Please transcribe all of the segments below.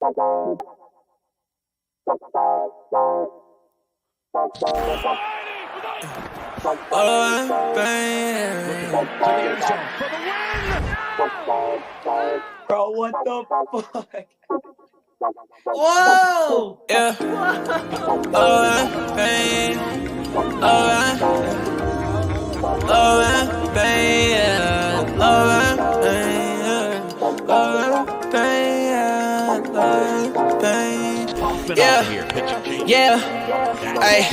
Bro, what the fuck? Whoa! Yeah. Pain. Yeah. Hey.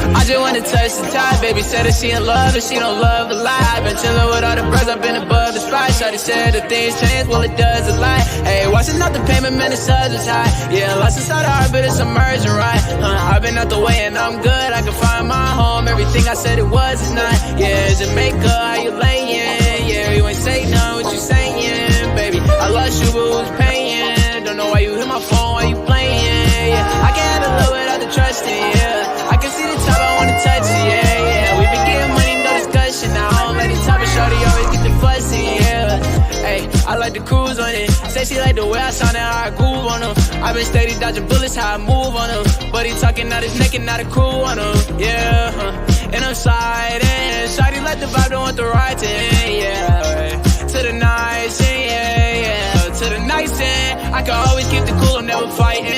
I just wanna touch the top. Baby said that she in love and she don't love a lie. Been chillin' with all the bros, I've been above the spot. Shawty said that things change, well it does a lot. Hey, watching out the payment, man, the suds is high. Yeah, lost inside the heart, but it's emerging right. I've been out the way and I'm good. I can find my home. Everything I said it was is not. Yeah, Jamaica, how you layin'? Yeah, you ain't say none, what you saying, baby? I lost you, but who's paying? Don't know why you hit my phone, why you playing? Yeah, I can't handle it without the trusting. Yeah, I can see the top, I wanna touch it. Yeah, yeah, we been getting money, no discussion. Now I don't let it top, and shorty always get the fussy. Yeah, hey, I like to cruise on it. Say she like the way I sound and how I groove on her. I been steady dodging bullets, how I move on her. But he talking out his neck and not a crew on her. Yeah, and I'm sliding. Shawty like the vibe, don't want the ride to end. Yeah, right. To the nice end, yeah. To the nice end. I can always keep the cool, I'm never fighting.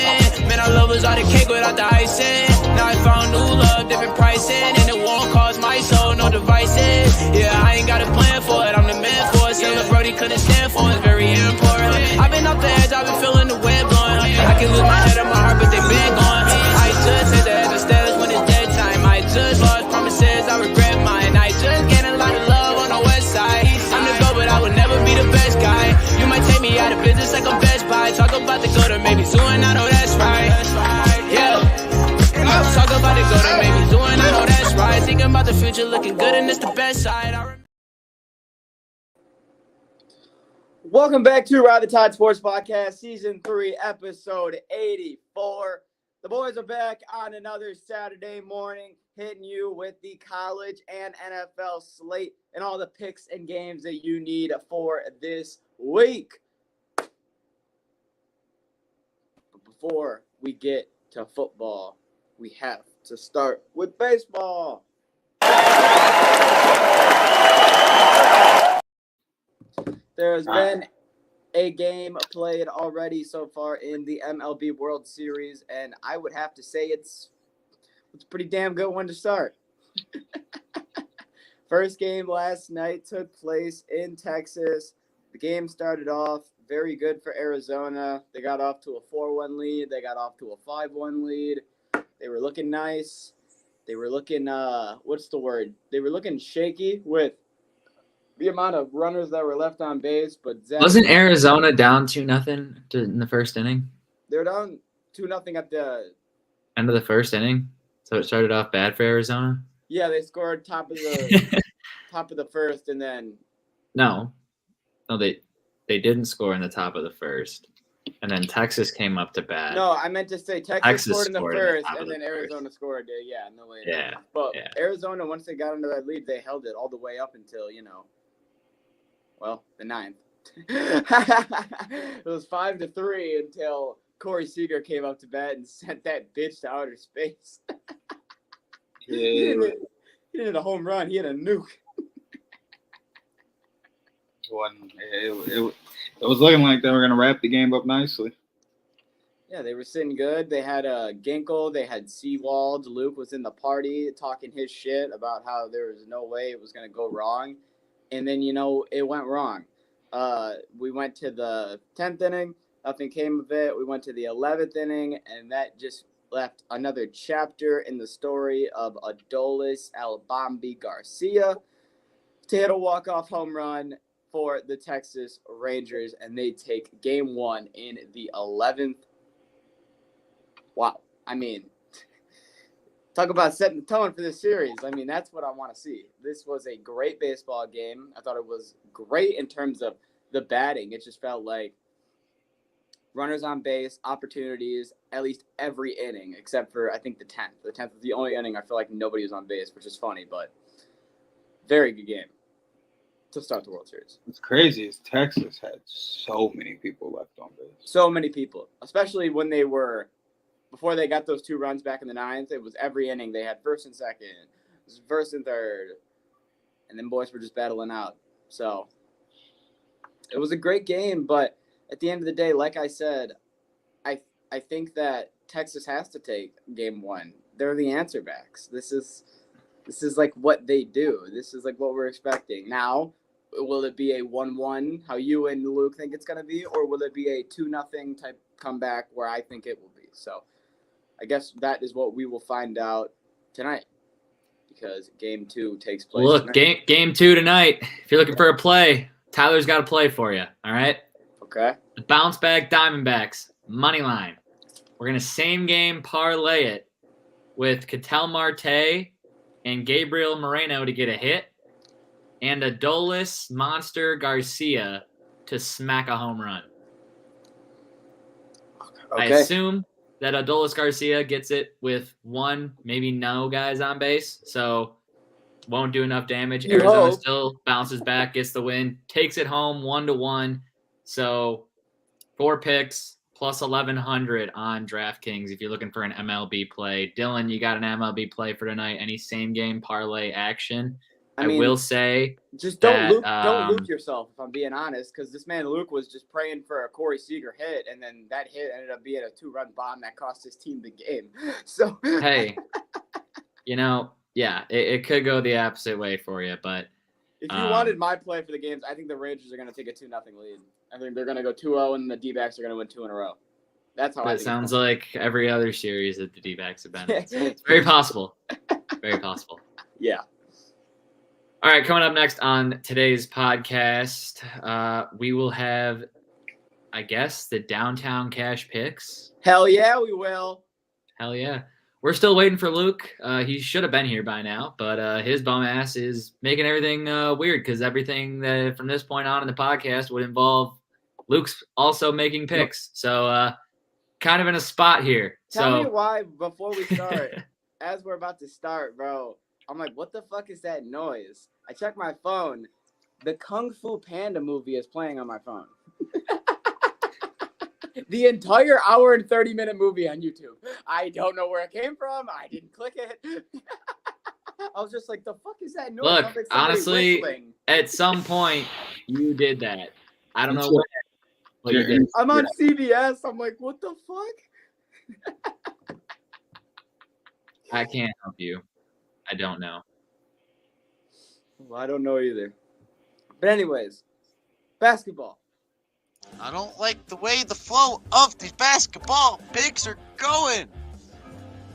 Man, I love is all the cake without the icing. Now I found new love, different pricing. And it won't cost my soul, no devices. Yeah, I ain't got a plan for it, I'm the man for it. Still the Brody couldn't stand for it, it's very important. I've been off the edge, I've been feeling the wind blowing. I can lose my head and my heart, but they been gone. I just hit the edge of stairs when it's dead time. I just lost promises, I regret mine. I just get a lot of love on the west side. I'm the go, but I would never be the best guy. You might take me out of business like I'm Best Buy. Talk about the go to maybe soon, I know that's right. Yeah. Talk about the go to maybe soon, I know that's right. Thinking about the future, looking good and it's the best side. Welcome back to Ride the Tide Sports Podcast, Season 3, Episode 84. The boys are back on another Saturday morning, hitting you with the college and NFL slate and all the picks and games that you need for this week. But before we get to football, we have to start with baseball. There's been a game played already so far in the MLB World Series, and I would have to say it's a pretty damn good one to start. First game last night took place in Texas. The game started off very good for Arizona. They got off to a 4-1 lead. They got off to a 5-1 lead. They were looking nice. They were looking, They were looking shaky with the amount of runners that were left on base, but wasn't Arizona down 2-0 in the first inning? They're down 2-0 at the end of the first inning, so it started off bad for Arizona. Yeah, they scored top of the first, and then no, they didn't score in the top of the first, and then Texas came up to bat. No, I meant to say Texas scored in the first, and then Arizona scored it. Yeah, in the later. Yeah, but Arizona, once they got into that lead, they held it all the way up until the 9th. It was 5-3 until Corey Seager came up to bat and sent that bitch to outer space. Yeah. He did a home run. He had a nuke. It was looking like they were going to wrap the game up nicely. Yeah, they were sitting good. They had Ginkel. They had Seawald. Luke was in the party talking his shit about how there was no way it was going to go wrong. And then, it went wrong. We went to the 10th inning. Nothing came of it. We went to the 11th inning, and that just left another chapter in the story of Adolis Albambi Garcia to hit a walk-off home run for the Texas Rangers, and they take game 1 in the 11th. Wow. I mean, talk about setting the tone for this series. I mean, that's what I want to see. This was a great baseball game. I thought it was great in terms of the batting. It just felt like runners on base, opportunities, at least every inning, except for, I think, the 10th. The 10th was the only inning I feel like nobody was on base, which is funny, but very good game. to start the World Series. What's crazy is Texas had so many people left on base. So many people, especially when before they got those 2 runs back in the 9th, it was every inning they had first and second, first and third, and then boys were just battling out. So it was a great game, but at the end of the day, like I said, I think that Texas has to take game 1. They're the answer backs. This is like what they do. This is like what we're expecting. Now, will it be a 1-1, how you and Luke think it's going to be, or will it be a 2-0 type comeback where I think it will be? So I guess that is what we will find out tonight, because game 2 takes place. Look, tonight. game 2 tonight. If you're looking for a play, Tyler's got a play for you. All right. Okay. The bounce back Diamondbacks money line. We're gonna same game parlay it with Ketel Marte and Gabriel Moreno to get a hit, and Adolis Monster Garcia to smack a home run. Okay. I assume that Adolis Garcia gets it with 1, maybe no guys on base, so won't do enough damage. You Arizona hope. still bounces back, gets the win, takes it home 1-1. So 4 picks plus 1,100 on DraftKings if you're looking for an MLB play. Dylan, you got an MLB play for tonight? Any same game parlay action? I will say, just that, don't loop yourself, if I'm being honest, because this man Luke was just praying for a Corey Seager hit, and then that hit ended up being a 2-run bomb that cost his team the game. So hey, yeah, it could go the opposite way for you, but if you wanted my play for the games, I think the Rangers are going to take a 2-0 lead. I think they're going to go 2-0, and the D-backs are going to win 2 in a row. That's how I think. It sounds like every other series that the D-backs have been in. It's very possible. Very possible. Yeah. All right, coming up next on today's podcast, we will have, I guess, the Downtown Cash picks. Hell yeah, we will. Hell yeah. We're still waiting for Luke. He should have been here by now, but his bum ass is making everything weird, because everything that from this point on in the podcast would involve Luke's also making picks. So kind of in a spot here. Tell me why before we start, as we're about to start, bro, I'm like, what the fuck is that noise? I check my phone. The Kung Fu Panda movie is playing on my phone. The entire hour and 30-minute movie on YouTube. I don't know where it came from. I didn't click it. I was just like, the fuck is that noise? Look, like honestly, whistling. At some point, you did that. I don't know what you did. I'm on CBS. I'm like, what the fuck? I can't help you. I don't know. Well, I don't know either. But anyways, basketball. I don't like the way the flow of the basketball picks are going,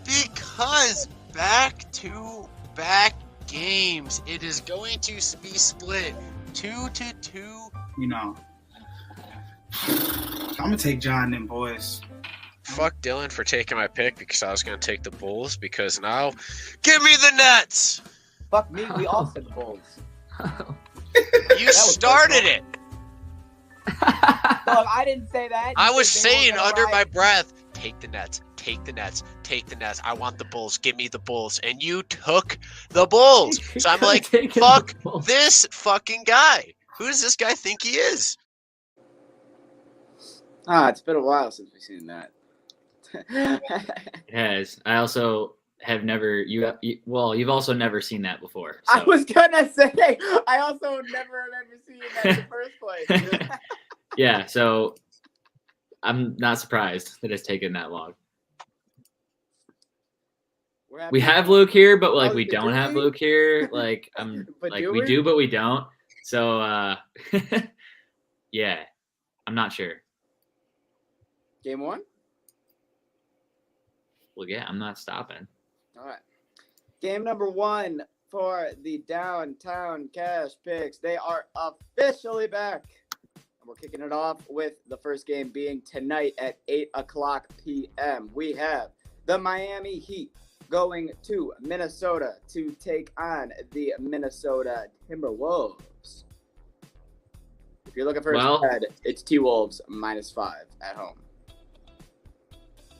because back-to-back games, it is going to be split 2-2. I'm gonna take John and boys. Fuck Dylan for taking my pick, because I was going to take the Bulls, because now, give me the Nets! Fuck me, we all said Bulls. You started it! Dog, I didn't say that. I was saying under my breath, take the Nets, take the Nets, take the Nets. I want the Bulls. Give me the Bulls. And you took the Bulls. So I'm like, fuck this fucking guy. Who does this guy think he is? It's been a while since we've seen that. It has. I also have never. You've also never seen that before. So. I was gonna say, I also never remember seeing that in the first place. Yeah, so I'm not surprised that it's taken that long. We have Luke here, but like we don't have Luke here. Like we do, but we don't. So yeah, I'm not sure. Game 1? Well, yeah, I'm not stopping. All right. Game number 1 for the Downtown Cash picks. They are officially back. And we're kicking it off with the first game being tonight at 8:00 p.m. We have the Miami Heat going to Minnesota to take on the Minnesota Timberwolves. If you're looking for a spread, it's T-Wolves -5 at home.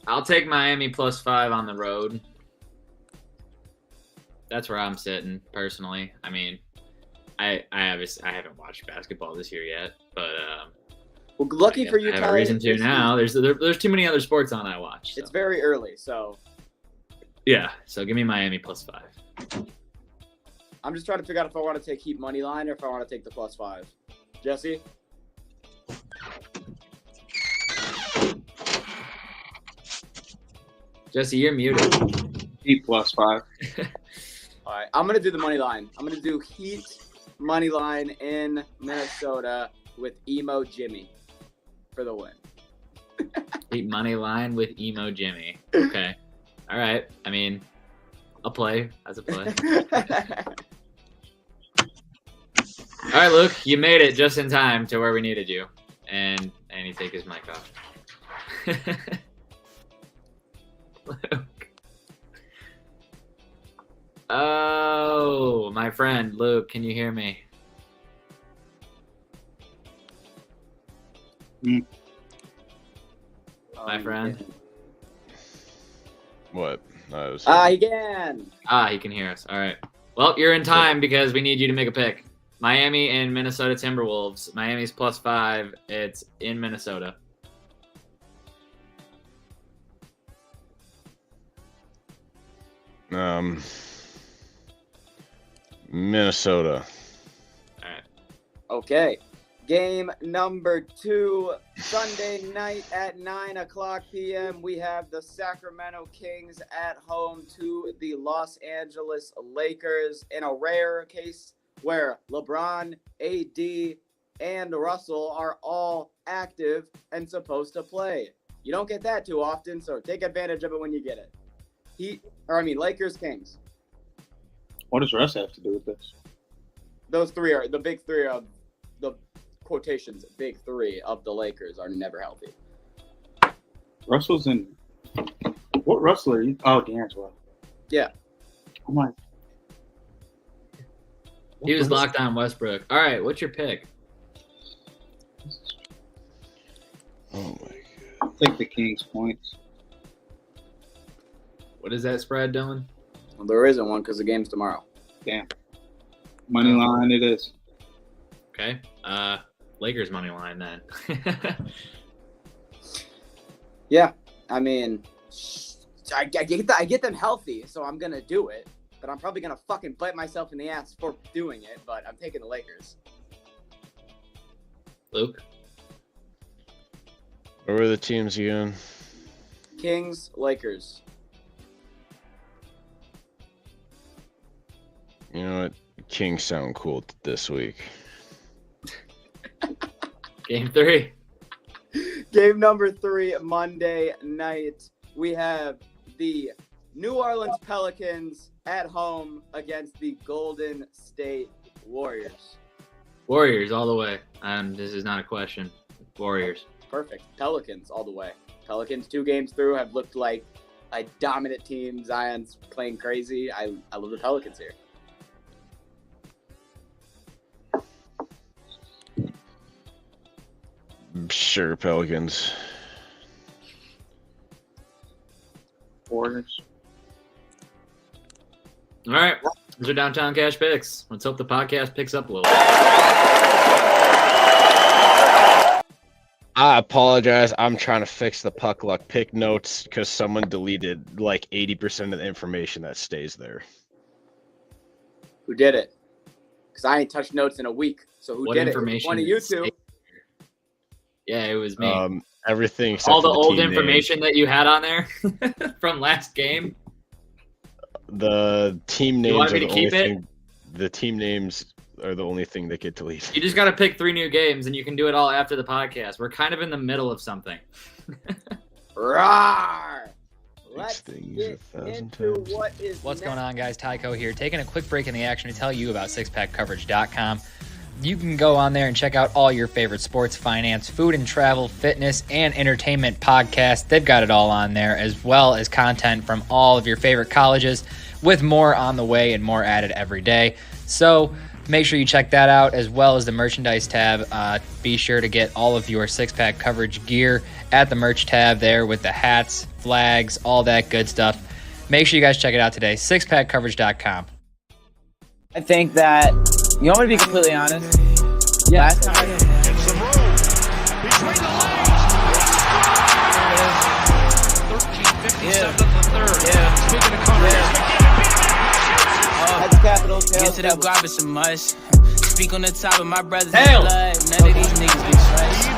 I'll take Miami +5 on the road. That's where I'm sitting, personally. I mean, I haven't watched basketball this year yet, but Well, lucky for you, I have Tyler. a reason to now. There's too many other sports on I watch. So. It's very early, so Yeah, so give me Miami +5. I'm just trying to figure out if I want to take Heat money line or if I want to take the +5. Jesse? Jesse, you're muted. Heat +5. All right, I'm going to do the money line. I'm going to do Heat money line in Minnesota with Emo Jimmy for the win. Heat money line with Emo Jimmy. Okay. All right. I mean, I'll play as a play. All right, Luke, you made it just in time to where we needed you. And he take his mic off. Luke. Oh, my friend, Luke, can you hear me? My friend? What? He can. He can hear us. All right. Well, you're in time because we need you to make a pick. Miami and Minnesota Timberwolves. Miami's +5. It's in Minnesota. Minnesota. All right. Okay. Game number 2, Sunday night at 9:00 p.m. We have the Sacramento Kings at home to the Los Angeles Lakers in a rare case where LeBron, AD, and Russell are all active and supposed to play. You don't get that too often, so take advantage of it when you get it. Lakers, Kings. What does Russ have to do with this? Those three are the big three of the quotations. Big three of the Lakers are never healthy. Russell's in. What Russell are you? Oh, D'Angelo. Yeah. Oh my. He was locked on Westbrook. All right, what's your pick? Oh my god. I'll take the Kings points. What is that spread, Dylan? Well, there isn't one because the game's tomorrow. Damn. Money line it is. Okay. Lakers money line then. Yeah, I mean, I get them healthy, so I'm gonna do it. But I'm probably gonna fucking bite myself in the ass for doing it. But I'm taking the Lakers. Luke? Where were the teams again? Kings, Lakers. You know what? Kings sound cool this week. Game 3. Game number 3, Monday night. We have the New Orleans Pelicans at home against the Golden State Warriors. Warriors all the way. This is not a question. Warriors. Perfect. Pelicans all the way. Pelicans 2 games through have looked like a dominant team. Zion's playing crazy. I love the Pelicans here. Sure, Pelicans. Warriors. All right. Those are Downtown Cash picks. Let's hope the podcast picks up a little. I apologize. I'm trying to fix the puck luck pick notes because someone deleted like 80% of the information that stays there. Who did it? Because I ain't touched notes in a week. So who What did information it? One of you two. Yeah, it was me. Everything except All the for old team information that you had on there from last game. The team names want are me the to only keep it? thing. The team names are the only thing that get deleted. You just got to pick 3 new games, and you can do it all after the podcast. We're kind of in the middle of something. Rawr! Let's things get 1,000 into times. What's going on, guys? Tycho here, taking a quick break in the action to tell you about sixpackcoverage.com. You can go on there and check out all your favorite sports, finance, food and travel, fitness, and entertainment podcasts. They've got it all on there, as well as content from all of your favorite colleges, with more on the way and more added every day. So make sure you check that out, as well as the merchandise tab. Be sure to get all of your six-pack coverage gear at the merch tab there with the hats, flags, all that good stuff. Make sure you guys check it out today, sixpackcoverage.com. I think that You want me to be completely honest? Yeah. Last time I... Some room between the legs. 13:57 of the third. Yeah. Speaking of Connor, At the Capitals, Get to the grab some must. Speak on the top of my brother's Tails. blood. None of these niggas get trust.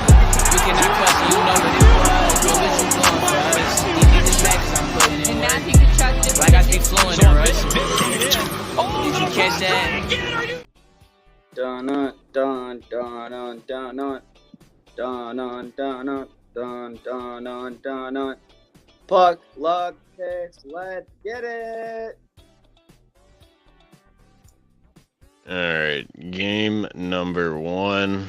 You cannot question, you know what it was. What was you doing for us? These niggas mad 'cause I'm putting in work. Like I speak fluent in Russian. Did you catch that? Dun dun dun dun dun dun dun dun dun dun dun dun dun. Puck, luck, picks, let's get it. All right, game number 1.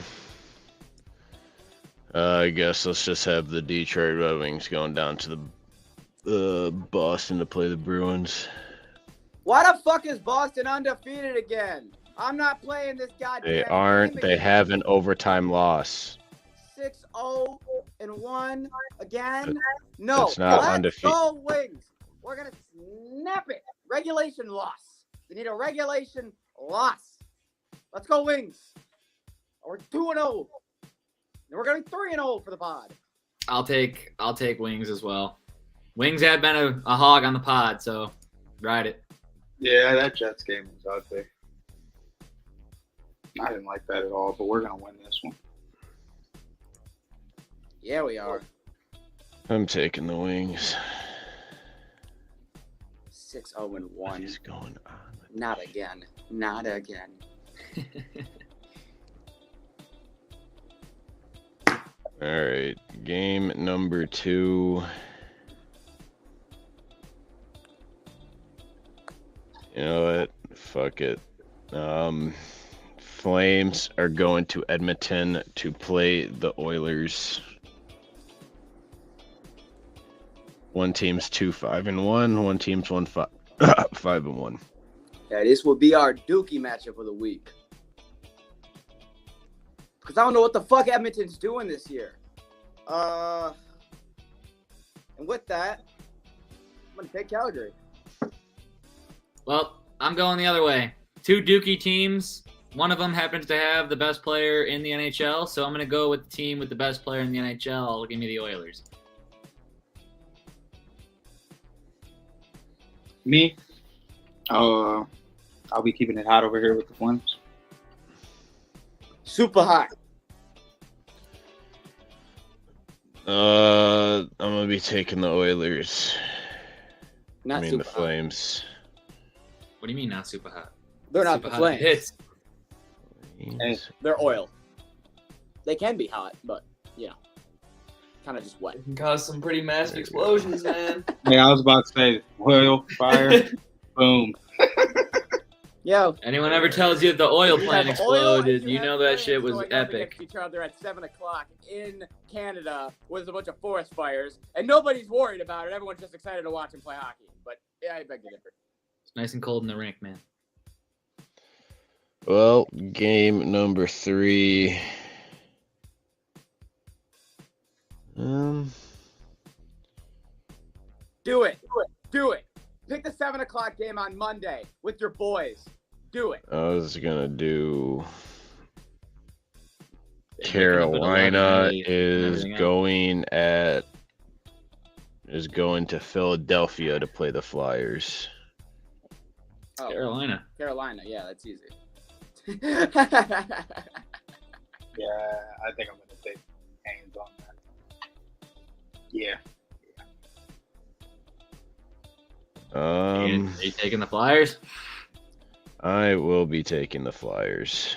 I guess let's just have the Detroit Red Wings going down to the Boston to play the Bruins. Why the fuck is Boston undefeated again? I'm not playing this goddamn They aren't. game They again. have an overtime loss. 6-0-1 again? No. That's not Let's undefeated. go Wings. We're gonna snap it. Regulation loss. We need a regulation loss. Let's go Wings. We're 2-0. And we're going 3-0 for the pod. I'll take Wings as well. Wings have been a hog on the pod, so ride it. Yeah, that Jets game was ugly. I didn't like that at all, but we're gonna win this one. Yeah, we are. I'm taking the Wings. 6-0-1. What is going on? Not again. Not again. All right, game number 2. You know what? Fuck it. Flames are going to Edmonton to play the Oilers. One team's 2-5-1. One team's 5-1. Yeah, this will be our Dookie matchup of the week. Because I don't know what the fuck Edmonton's doing this year. And with that, I'm going to take Calgary. Well, I'm going the other way. 2 Dookie teams. One of them happens to have the best player in the NHL, so I'm going to go with the team with the best player in the NHL. Give me the Oilers. Me? I'll be keeping it hot over here with the Flames. Super hot. I'm gonna be taking the Oilers. Not I mean super the hot. Flames. What do you mean not super hot? They're not Super the hot Flames. hits. Hey, They're oil. They can be hot, but, you know, kind of just wet. It can cause some pretty massive explosions, man. hey, I was about to say oil, fire, boom. Yo. Anyone ever tells you the oil You plant have oil and exploded, you have know that flames shit was going up epic. against each other at 7 o'clock in Canada with a bunch of forest fires, and nobody's worried about it. Everyone's just excited to watch them play hockey. But yeah, I beg to differ. It's nice and cold in the rink, man. Well, game number 3. Do it. Do it. Pick the 7 o'clock game on Monday with your boys. Do it. I was gonna do They Carolina waking up at 11 and everything is going to Philadelphia to play the Flyers. Oh, Carolina. Carolina. Yeah, that's easy. Yeah, I think I'm gonna take hands on that. Yeah. Are you taking the Flyers? I will be taking the Flyers.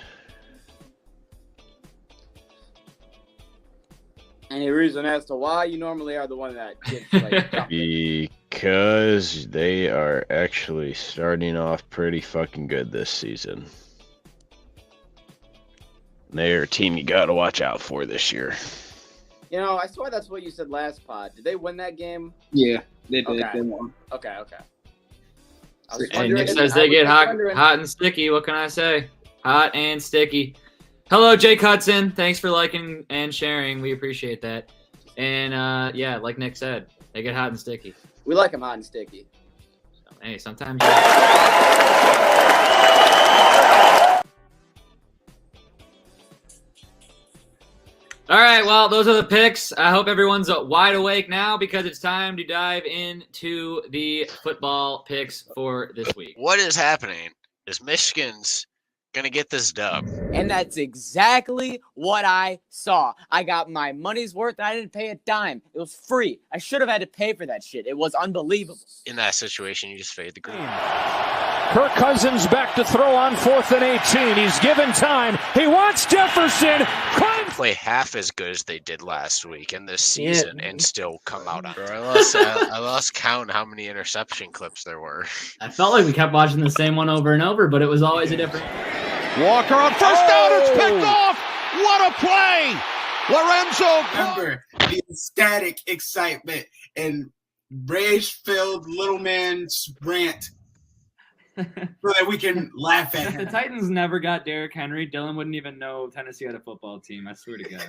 Any reason as to why you normally are the one that gets like something? Because they are actually starting off pretty fucking good this season. They're a team you gotta watch out for this year. You know, I swear that's what you said last pod. Did they win that game? Yeah, they did. Okay. They won. Okay. I was Hey, wondering- Nick says I they was get just hot, wondering- hot and sticky. What can I say? Hot and sticky. Hello, Jake Hudson. Thanks for liking and sharing. We appreciate that. And yeah, like Nick said, they get hot and sticky. We like them hot and sticky. So, hey, sometimes. All right, well, those are the picks. I hope everyone's wide awake now because it's time to dive into the football picks for this week. What is happening is Michigan's going to get this dub. And that's exactly what I saw. I got my money's worth. And I didn't pay a dime. It was free. I should have had to pay for that shit. It was unbelievable. In that situation, you just fade the green. Kirk Cousins back to throw on 4th and 18. He's given time. He wants Jefferson. Play half as good as they did last week in this season and still come out on. I lost count how many interception clips there were. I felt like we kept watching the same one over and over, but it was always a different. Walker on first down. It's picked off. What a play. Lorenzo. Remember the ecstatic excitement and rage-filled little man's rant so that we can laugh at If the him. Titans never got Derrick Henry, Dylan wouldn't even know Tennessee had a football team. I swear to God.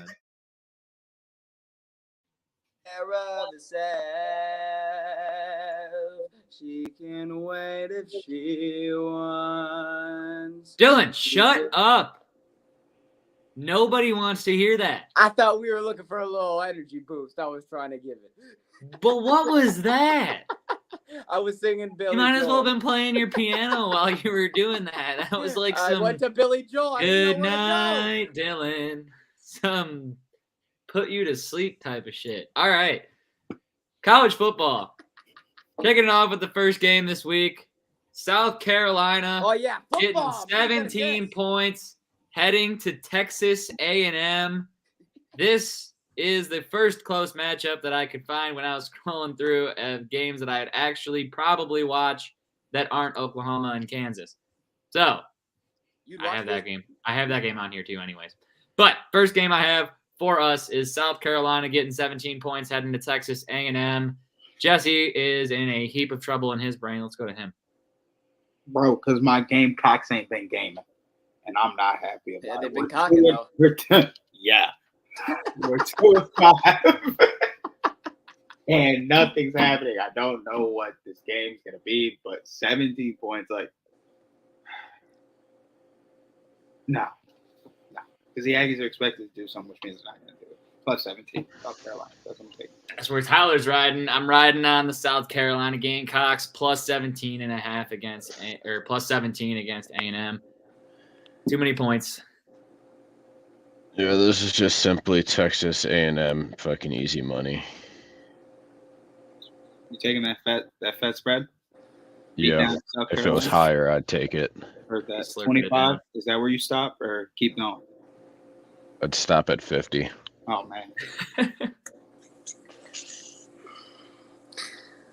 She can wait if she wants. Dylan, shut up. Nobody wants to hear that. I thought we were looking for a little energy boost. I was trying to give it. But what was that? I was singing Billy You might as well have Joel. been playing your piano while you were doing that. That was like I some went to Billy Joel. I good didn't know where to night, Dylan. Some put you to sleep type of shit. All right. College football. Kicking it off with the first game this week. South Carolina go. Oh yeah, getting football. 17 points, heading to Texas A&M. This is the first close matchup that I could find when I was scrolling through games that I'd actually probably watch that aren't Oklahoma and Kansas. So I have that game. I have that game on here too anyways. But first game I have for us is South Carolina getting 17 points heading to Texas A&M. Jesse is in a heap of trouble in his brain. Let's go to him. Bro, because my Gamecocks ain't been gaming. And I'm not happy about Yeah, it. they've been cocking though. Yeah. We're 2-5. And nothing's happening. I don't know what this game's going to be, but 17 points, like, no. Because the Aggies are expected to do something, which means they're not going to do it. Plus 17, South Carolina. That's what I'm taking. That's where Tyler's riding. I'm riding on the South Carolina Gamecocks plus 17.5 against, or plus 17 against A&M. Too many points. Yeah, this is just simply Texas A&M fucking easy money. You taking that fat spread? Yeah, if it was higher, I'd take it. Heard that. 25? Is that where you stop or keep going? I'd stop at 50. Oh, man.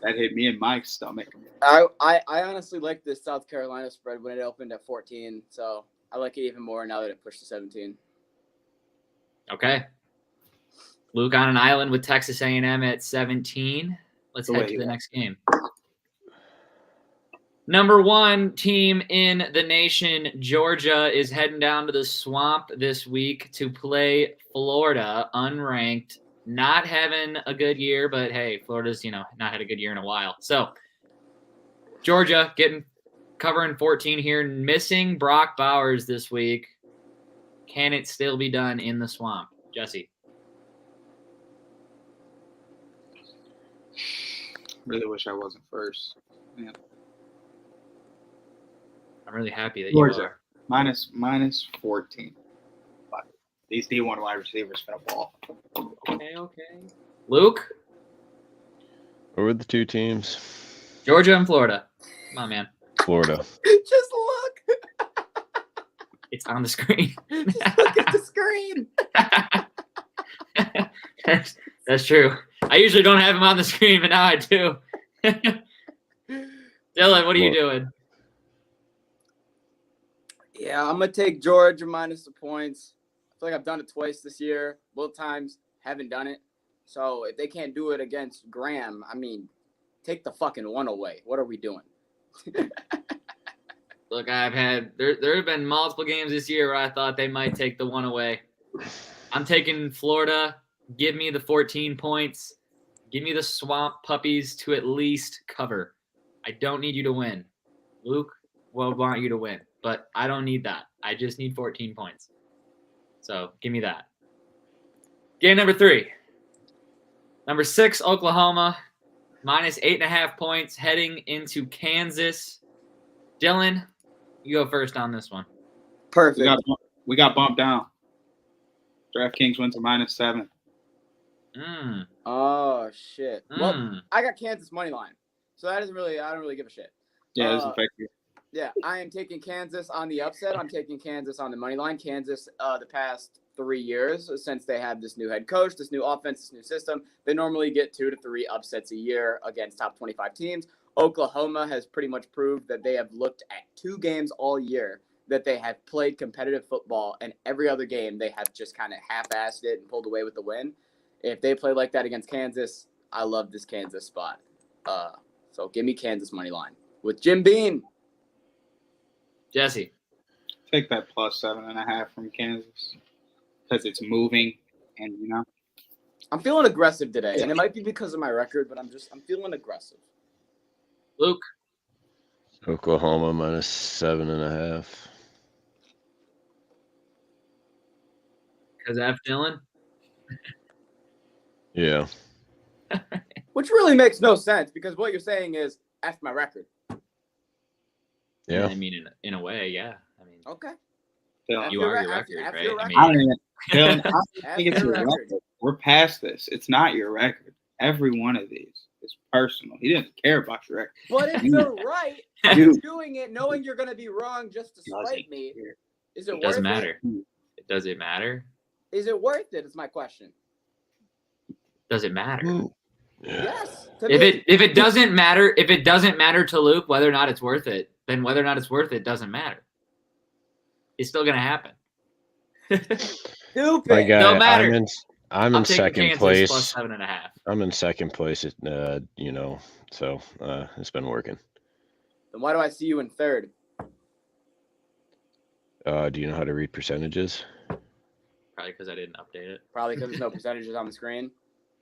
That hit me in my stomach. I honestly like this South Carolina spread when it opened at 14, so I like it even more now that it pushed to 17. Okay. Luke on an island with Texas A&M at 17. Let's head to the next game. Number 1 team in the nation, Georgia, is heading down to the swamp this week to play Florida, unranked. Not having a good year, but hey, Florida's, not had a good year in a while. So, Georgia covering 14 here, missing Brock Bowers this week. Can it still be done in the swamp? Jesse. Really wish I wasn't first. Man. I'm really happy that Georgia, you are. minus 14. But these D1 wide receivers finna ball. Okay. Luke? What were the two teams? Georgia and Florida. Come on, man. Florida. Just look. It's on the screen. Just look at the screen. That's true. I usually don't have him on the screen, but now I do. Dylan, what are you doing? Yeah, I'm going to take Georgia minus the points. I feel like I've done it twice this year. Both times, haven't done it. So if they can't do it against Graham, I mean, take the fucking one away. What are we doing? Look, there have been multiple games this year where I thought they might take the one away. I'm taking Florida. Give me the 14 points. Give me the Swamp Puppies to at least cover. I don't need you to win. Luke will want you to win, but I don't need that. I just need 14 points. So give me that. Game number 3. Number 6, Oklahoma, minus 8.5 points, heading into Kansas. Dylan, you go first on this one. Perfect. We got bumped down. DraftKings went to -7. Oh shit. Well, I got Kansas money line, so that isn't really. I don't really give a shit. Yeah, it doesn't affect you. Yeah, I am taking Kansas on the upset. I'm taking Kansas on the money line. Kansas, the past 3 years, since they have this new head coach, this new offense, this new system, they normally get 2 to 3 upsets a year against top 25 teams. Oklahoma has pretty much proved that they have looked at 2 games all year that they have played competitive football, and every other game they have just kind of half-assed it and pulled away with the win. If they play like that against Kansas, I love this Kansas spot. So give me Kansas money line with Jim Beam. Jesse. Take that +7.5 from Kansas because it's moving, and I'm feeling aggressive today, and it might be because of my record, but I'm feeling aggressive. Luke. Oklahoma -7.5. Because F. Dylan. Yeah. Which really makes no sense because what you're saying is F my record. Yeah. I mean, in a way, yeah. I mean, okay. You are your record, right? I don't think it's your record. We're past this. It's not your record. Every one of these is personal. He didn't care about your record. But if you're right, doing it, knowing you're going to be wrong just to spite me, is it worth it? Doesn't matter. Does it matter? Is it worth it? Is my question. Does it matter? Yes. If it doesn't matter to Luke whether or not it's worth it, then whether or not it's worth it doesn't matter. It's still gonna happen. Stupid. My guy, Don't matter. I'm in second place. +7.5. I'm in second place. So it's been working. Then why do I see you in third? Do you know how to read percentages? Probably because I didn't update it. Probably because there's no percentages on the screen.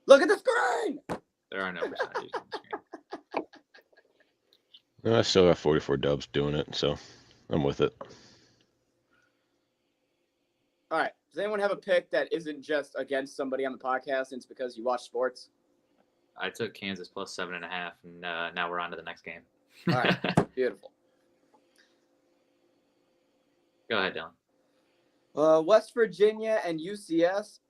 Look at the screen. There are no percentages on the screen. I still got 44 dubs doing it, so I'm with it. All right. Does anyone have a pick that isn't just against somebody on the podcast and it's because you watch sports? I took Kansas +7.5, and now we're on to the next game. All right. Beautiful. Go ahead, Dylan. West Virginia and UCF.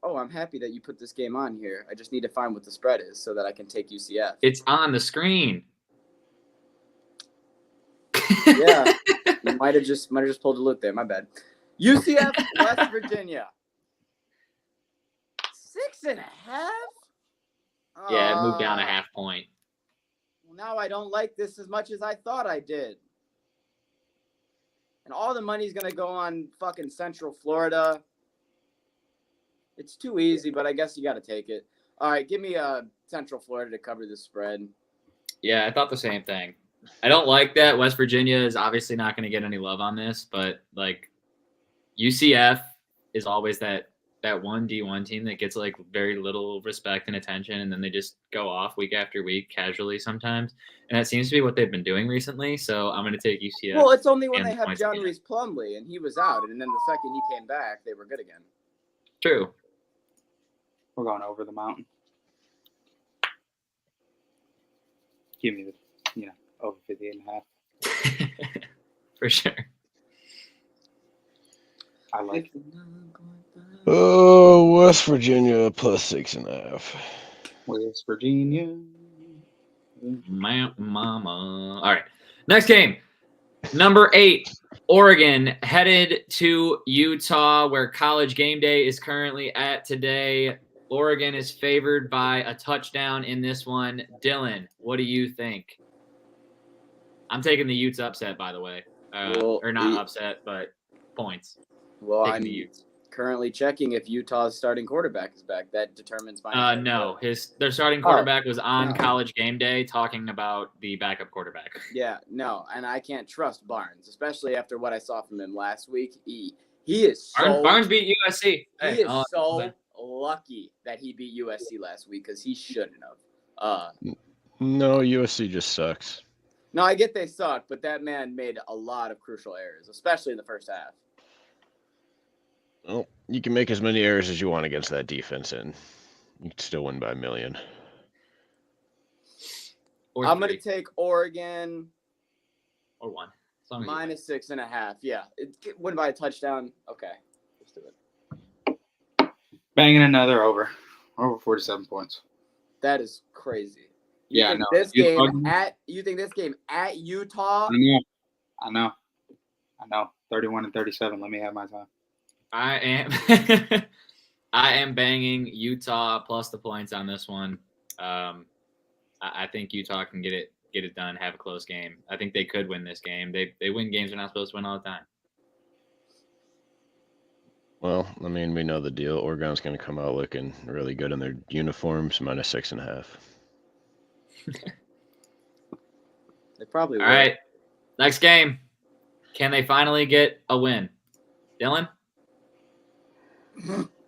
Oh, I'm happy that you put this game on here. I just need to find what the spread is so that I can take UCF. It's on the screen. Yeah, you might have just pulled a look there. My bad. UCF, West Virginia. 6.5. Yeah, it moved down a half point. Well, now I don't like this as much as I thought I did. And all the money's going to go on fucking Central Florida. It's too easy, but I guess you got to take it. All right, give me Central Florida to cover the spread. Yeah, I thought the same thing. I don't like that. West Virginia is obviously not going to get any love on this, but like UCF is always that one D1 team that gets like very little respect and attention, and then they just go off week after week casually sometimes. And that seems to be what they've been doing recently. So I'm going to take UCF. Well, it's only when they have John Reese Plumlee and he was out, and then the second he came back, they were good again. True. We're going over the mountain. Give me the, over 58.5. For sure. I like it. Oh, West Virginia +6.5. West Virginia. Mama. All right. Next game. Number 8, Oregon headed to Utah, where College Game Day is currently at today. Oregon is favored by a touchdown in this one. Dylan, what do you think? I'm taking the Utes upset, by the way. Or not upset, but points. Well, taking I'm the Utes. Currently checking if Utah's starting quarterback is back. That determines my no. Their starting quarterback was on College Game Day talking about the backup quarterback. Yeah, no, and I can't trust Barnes, especially after what I saw from him last week. He is so Barnes beat USC. He is so lucky that he beat USC last week because he shouldn't have. No, USC just sucks. No, I get they suck, but that man made a lot of crucial errors, especially in the first half. Well, you can make as many errors as you want against that defense, and you can still win by a million. Or I'm 3, going to take Oregon or 1. As long as you win. minus 6.5. Yeah. Win by a touchdown. Okay. Let's do it. Banging another over 47 points. That is crazy. Yeah, think no. this game at Utah? I know. 31 and 37. Let me have my time. I am banging Utah plus the points on this one. I think Utah can get it done, have a close game. I think they could win this game. They win games they're not supposed to win all the time. Well, I mean, we know the deal. Oregon's going to come out looking really good in their uniforms, minus 6.5. They probably will. All right. Next game. Can they finally get a win? Dylan?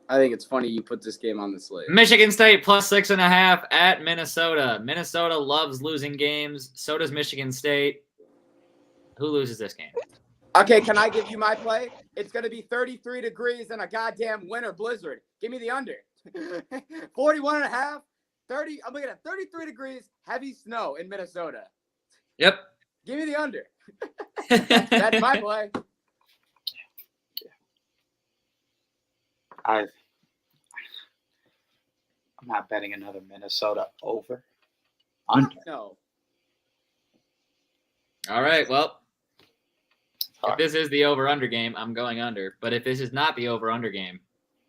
I think it's funny you put this game on the slate. Michigan State plus 6.5 at Minnesota. Minnesota loves losing games. So does Michigan State. Who loses this game? Okay, can I give you my play? It's going to be 33 degrees and a goddamn winter blizzard. Give me the under. 41.5, 30. I'm looking at 33 degrees, heavy snow in Minnesota. Yep. Give me the under. That's my play. I'm not betting another Minnesota over. Under. No. All right. Well, if this is the over-under game, I'm going under. But if this is not the over-under game,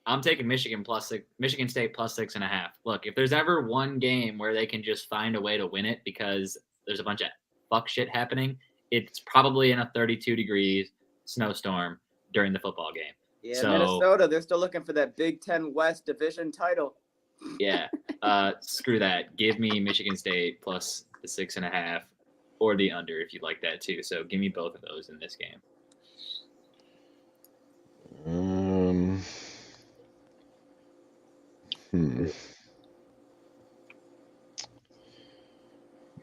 I'm taking Michigan State plus 6.5. Look, if there's ever one game where they can just find a way to win it because there's a bunch of fuck shit happening, it's probably in a 32 degrees snowstorm during the football game. Yeah, So, Minnesota, they're still looking for that Big Ten West division title. Yeah. Screw that. Give me Michigan State plus the 6.5 or the under if you'd like that too. So give me both of those in this game.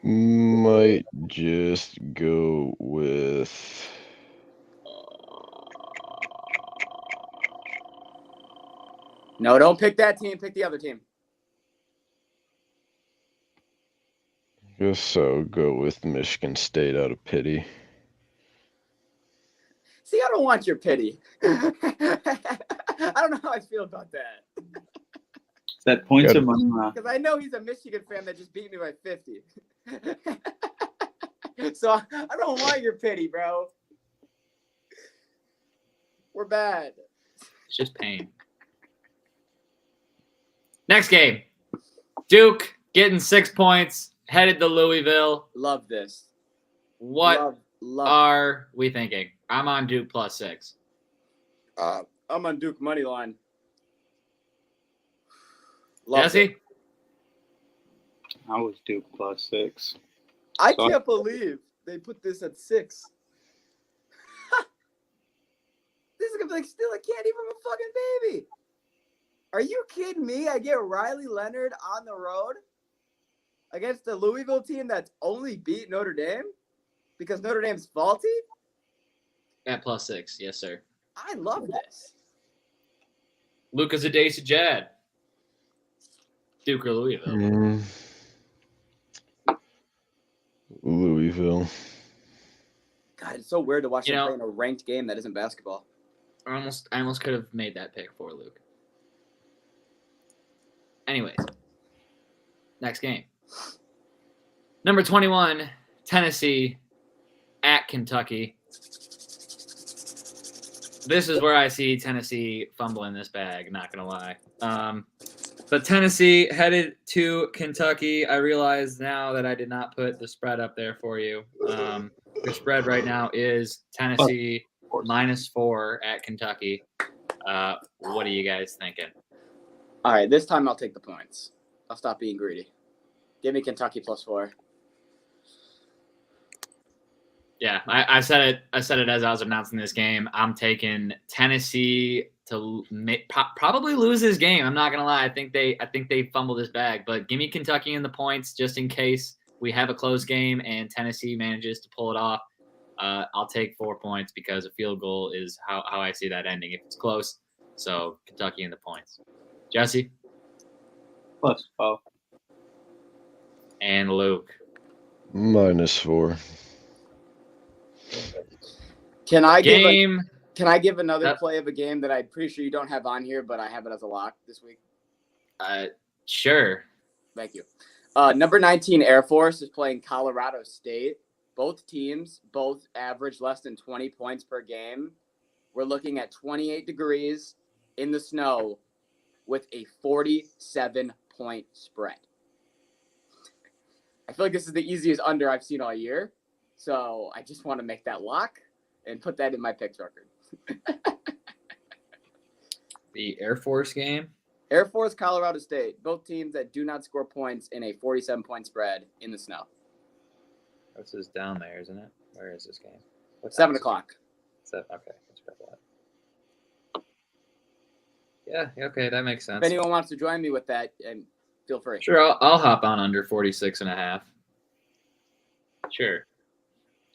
Might just go with. No, don't pick that team. Pick the other team. Guess so. Go with Michigan State out of pity. See, I don't want your pity. I don't know how I feel about that. Is that points or money? Because I know he's a Michigan fan that just beat me by 50. So I don't want your pity, bro. We're bad. It's just pain. Next game. Duke getting 6 points, headed to Louisville. Love this. What are we thinking? I'm on Duke plus 6. I'm on Duke money line. Jesse? I was Duke plus 6. I can't believe they put this at 6. This is gonna be like still a candy from a fucking baby. Are you kidding me? I get Riley Leonard on the road against the Louisville team that's only beat Notre Dame because Notre Dame's faulty? At plus 6, yes, sir. I love this. Lucas Adesijad. Duke or Louisville? Louisville. God, it's so weird to watch them know, play in a ranked game that isn't basketball. I almost could have made that pick for Luke. Anyways, next game. Number 21, Tennessee at Kentucky. This is where I see Tennessee fumbling this bag, not going to lie. But Tennessee headed to Kentucky. I realize now that I did not put the spread up there for you. Your spread right now is Tennessee -4 at Kentucky. What are you guys thinking? All right, this time I'll take the points. I'll stop being greedy. Give me Kentucky +4. Yeah, I said it. I said it as I was announcing this game. I'm taking Tennessee to probably lose this game. I'm not gonna lie. I think they fumble this bag, but give me Kentucky in the points just in case we have a close game and Tennessee manages to pull it off. I'll take 4 points because a field goal is how I see that ending if it's close. So Kentucky in the points. Jesse +12. and Luke. -4. Can I Game. give another Yep. play of a game that I'm pretty sure you don't have on here, but I have it as a lock this week? Sure. Thank you. Number 19 Air Force is playing Colorado State. Both teams average less than 20 points per game. We're looking at 28 degrees in the snow with a 47-point spread. I feel like this is the easiest under I've seen all year. So I just want to make that lock and put that in my picks record. The Air Force game. Air Force, Colorado State. Both teams that do not score points in a 47-point spread in the snow. This is down there, isn't it? Where is this game? What 7 o'clock. Okay. Let's grab that. Yeah, okay, that makes sense. If anyone wants to join me with that, and feel free. Sure, I'll hop on under 46.5. Sure.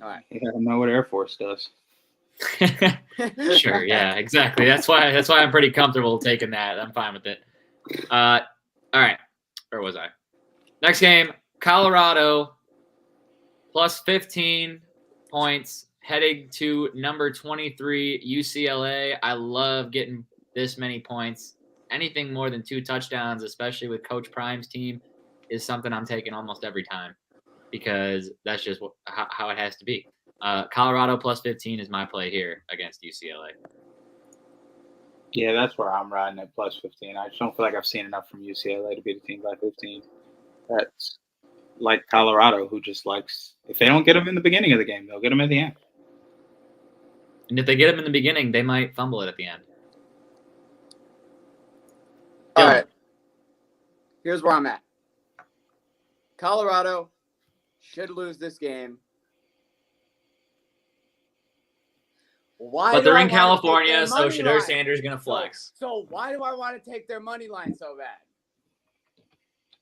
All right. You gotta know what Air Force does. Sure, yeah, exactly. That's why I'm pretty comfortable taking that. I'm fine with it. All right. Where was I? Next game, Colorado +15 points heading to number 23 UCLA. I love getting this many points. Anything more than 2 touchdowns, especially with Coach Prime's team, is something I'm taking almost every time because that's just how it has to be. Colorado +15 is my play here against UCLA. Yeah, that's where I'm riding at +15. I just don't feel like I've seen enough from UCLA to beat a team by 15. That's like Colorado, who just likes, if they don't get them in the beginning of the game, they'll get them at the end. And if they get them in the beginning, they might fumble it at the end. All right. Here's where I'm at. Colorado should lose this game. But they're in California, so Shedeur Sanders is going to flex. So why do I want to take their money line so bad?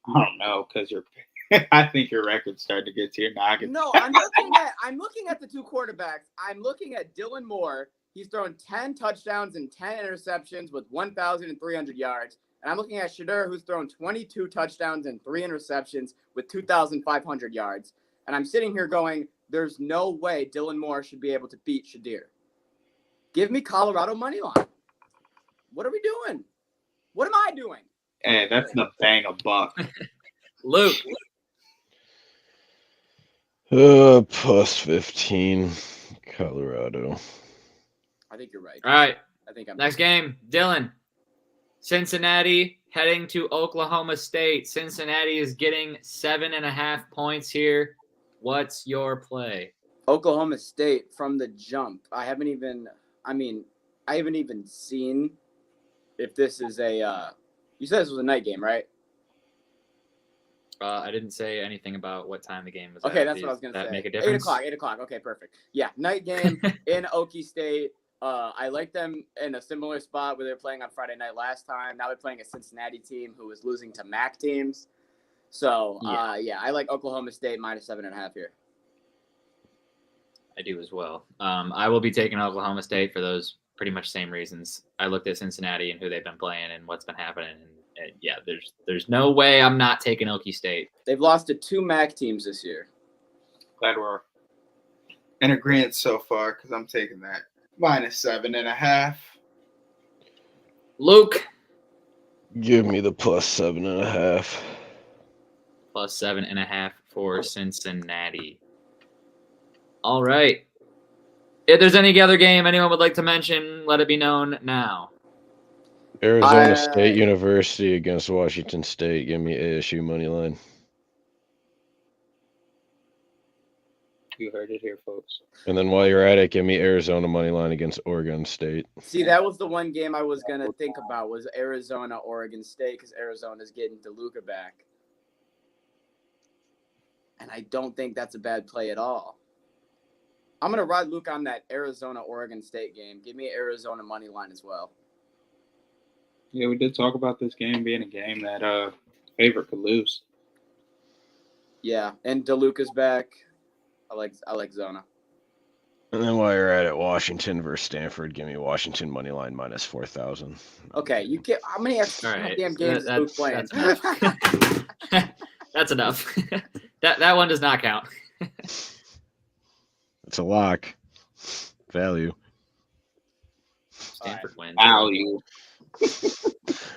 I don't know, because I think your record's starting to get to your noggin. No, I'm looking at the 2 quarterbacks. I'm looking at Dylan Moore. He's thrown 10 touchdowns and 10 interceptions with 1,300 yards. And I'm looking at Shedeur, who's thrown 22 touchdowns and 3 interceptions with 2,500 yards. And I'm sitting here going, there's no way Dylan Moore should be able to beat Shedeur. Give me Colorado money line. What are we doing? What am I doing? Hey, that's the bang a buck. Luke. +15, Colorado. I think you're right. All right. I think I'm Next game, Dylan. Cincinnati heading to Oklahoma State. Cincinnati is getting 7.5 points here. What's your play? Oklahoma State from the jump. I haven't even seen if this is a you said this was a night game, right? I didn't say anything about what time the game was. Okay, that's what I was gonna say. Make a difference? 8 o'clock. Okay, perfect. Yeah, night game in Okie State. I like them in a similar spot where they're playing on Friday night last time. Now they're playing a Cincinnati team who was losing to MAC teams. So yeah, I like Oklahoma State -7.5 here. I do as well. I will be taking Oklahoma State for those pretty much same reasons. I looked at Cincinnati and who they've been playing and what's been happening. And yeah, there's no way I'm not taking Okie State. They've lost to 2 MAC teams this year. Glad we're in agreement so far, because I'm taking that -7.5. Luke. Give me the +7.5. +7.5 for Cincinnati. All right. If there's any other game anyone would like to mention, let it be known now. Arizona State University against Washington State. Give me ASU money line. You heard it here, folks. And then while you're at it, give me Arizona money line against Oregon State. See, that was the one game I was gonna think about was Arizona, Oregon State, because Arizona's getting DeLuca back, and I don't think that's a bad play at all. I'm gonna ride Luke on that Arizona, Oregon State game. Give me Arizona money line as well. Yeah, we did talk about this game being a game that favorite could lose. Yeah, and DeLuca's back. I like Zona. And then while you're at it, Washington versus Stanford, give me Washington money line minus 4,000. Okay, you can't. How many extra All right, goddamn games is Luke playing? That's enough. That's enough. that one does not count. It's a lock. Value. Stanford wins. Value.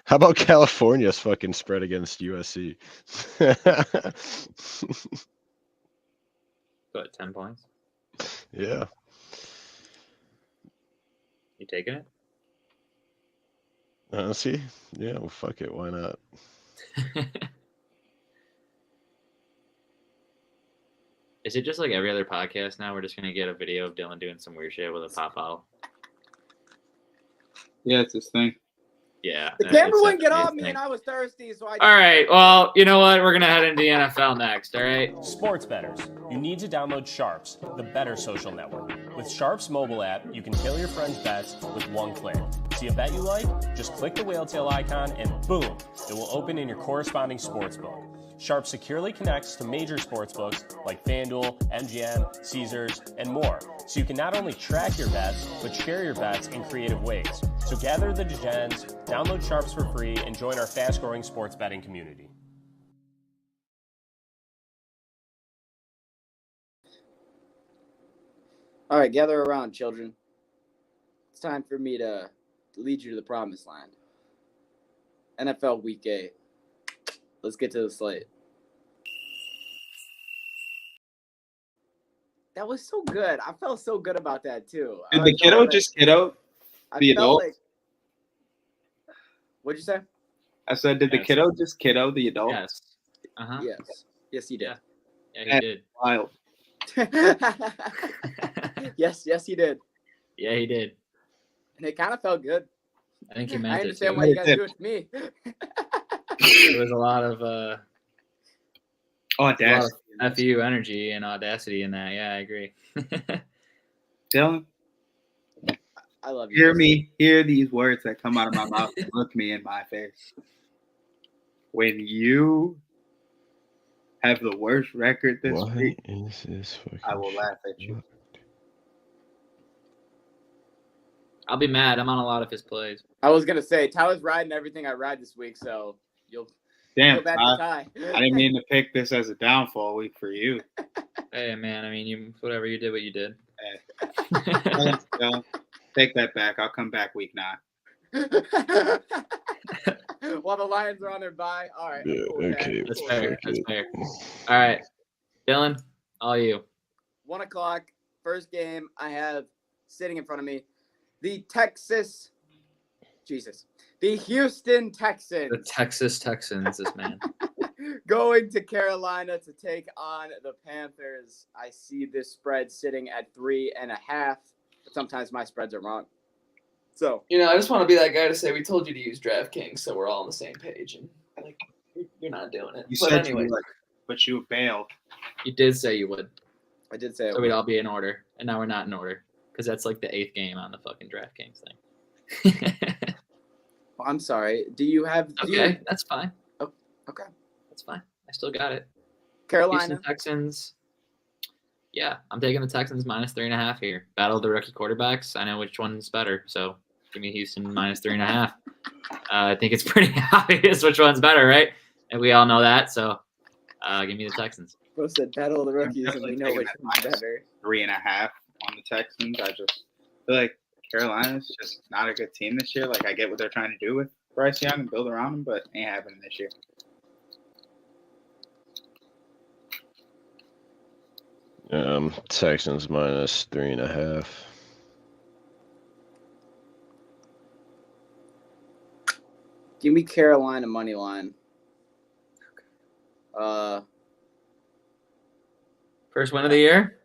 How about California's fucking spread against USC? What, 10 points? Yeah. You taking it? Honestly, yeah, well, fuck it. Why not? Is it just like every other podcast now? We're just gonna get a video of Dylan doing some weird shit with a pop bottle. Yeah, it's this thing. Yeah. The camera wouldn't get off me, and I was thirsty, so I. All right. Well, you know what? We're gonna head into the NFL next. All right. Sports bettors, you need to download Sharps, the better social network. With Sharps mobile app, you can tailor your friends' bets with one click. See a bet you like? Just click the whale tail icon, and boom, it will open in your corresponding sportsbook. Sharp securely connects to major sportsbooks like FanDuel, MGM, Caesars, and more, so you can not only track your bets, but share your bets in creative ways. So gather the degens, download Sharps for free, and join our fast-growing sports betting community. All right, gather around, children. It's time for me to lead you to the promised land. NFL Week 8. Let's get to the slate. That was so good. I felt so good about that, too. Did the kiddo just kiddo the adult? What'd you say? I said, did the kiddo just kiddo the adult? Yes. Uh-huh. Yes. Yes, he did. Yeah, he did. Wild. Yes, he did. Yeah, he did. And it kind of felt good. I think he meant I it. understand too. why you guys do it to me. There was a lot of audacity. FU energy and audacity in that. Yeah, I agree. Dylan, I love you. Hear these words that come out of my mouth and look me in my face. When you have the worst record this week, I will laugh at you. I'll be mad. I'm on a lot of his plays. I was gonna say Tyler's riding everything I ride this week, so you'll Damn, go back to Ty. I didn't mean to pick this as a downfall week for you. Hey, man. I mean, whatever you did, what you did. Hey. Take that back. I'll come back week 9. While the Lions are on their bye. All right. Yeah, cool, okay. That's fair. That's fair. All right. Dylan, all you. 1 o'clock, first game I have sitting in front of me. The Houston Texans. The Texas Texans, this man. Going to Carolina to take on the Panthers. I see this spread sitting at 3.5, but sometimes my spreads are wrong. So, I just want to be that guy to say we told you to use DraftKings, so we're all on the same page, and like you're not doing it. You but said anyway, you would, but you bailed. You did say you would. I did say so we'd all be in order, and now we're not in order because that's like the 8th game on the fucking DraftKings thing. Well, I'm sorry. Do you have? Okay, that's fine. Oh, okay, that's fine. I still got it. Carolina Houston Texans. Yeah, I'm taking the Texans minus 3.5 here. Battle of the rookie quarterbacks. I know which one's better, so give me Houston minus 3.5. I think it's pretty obvious which one's better, right? And we all know that, so give me the Texans. Bro said battle of the rookies, and we know which one's better. 3.5 on the Texans. I just feel like Carolina's just not a good team this year. Like, I get what they're trying to do with Bryce Young and build around him, but ain't happening this year. Texans minus 3.5. Give me Carolina money line. First win of the year?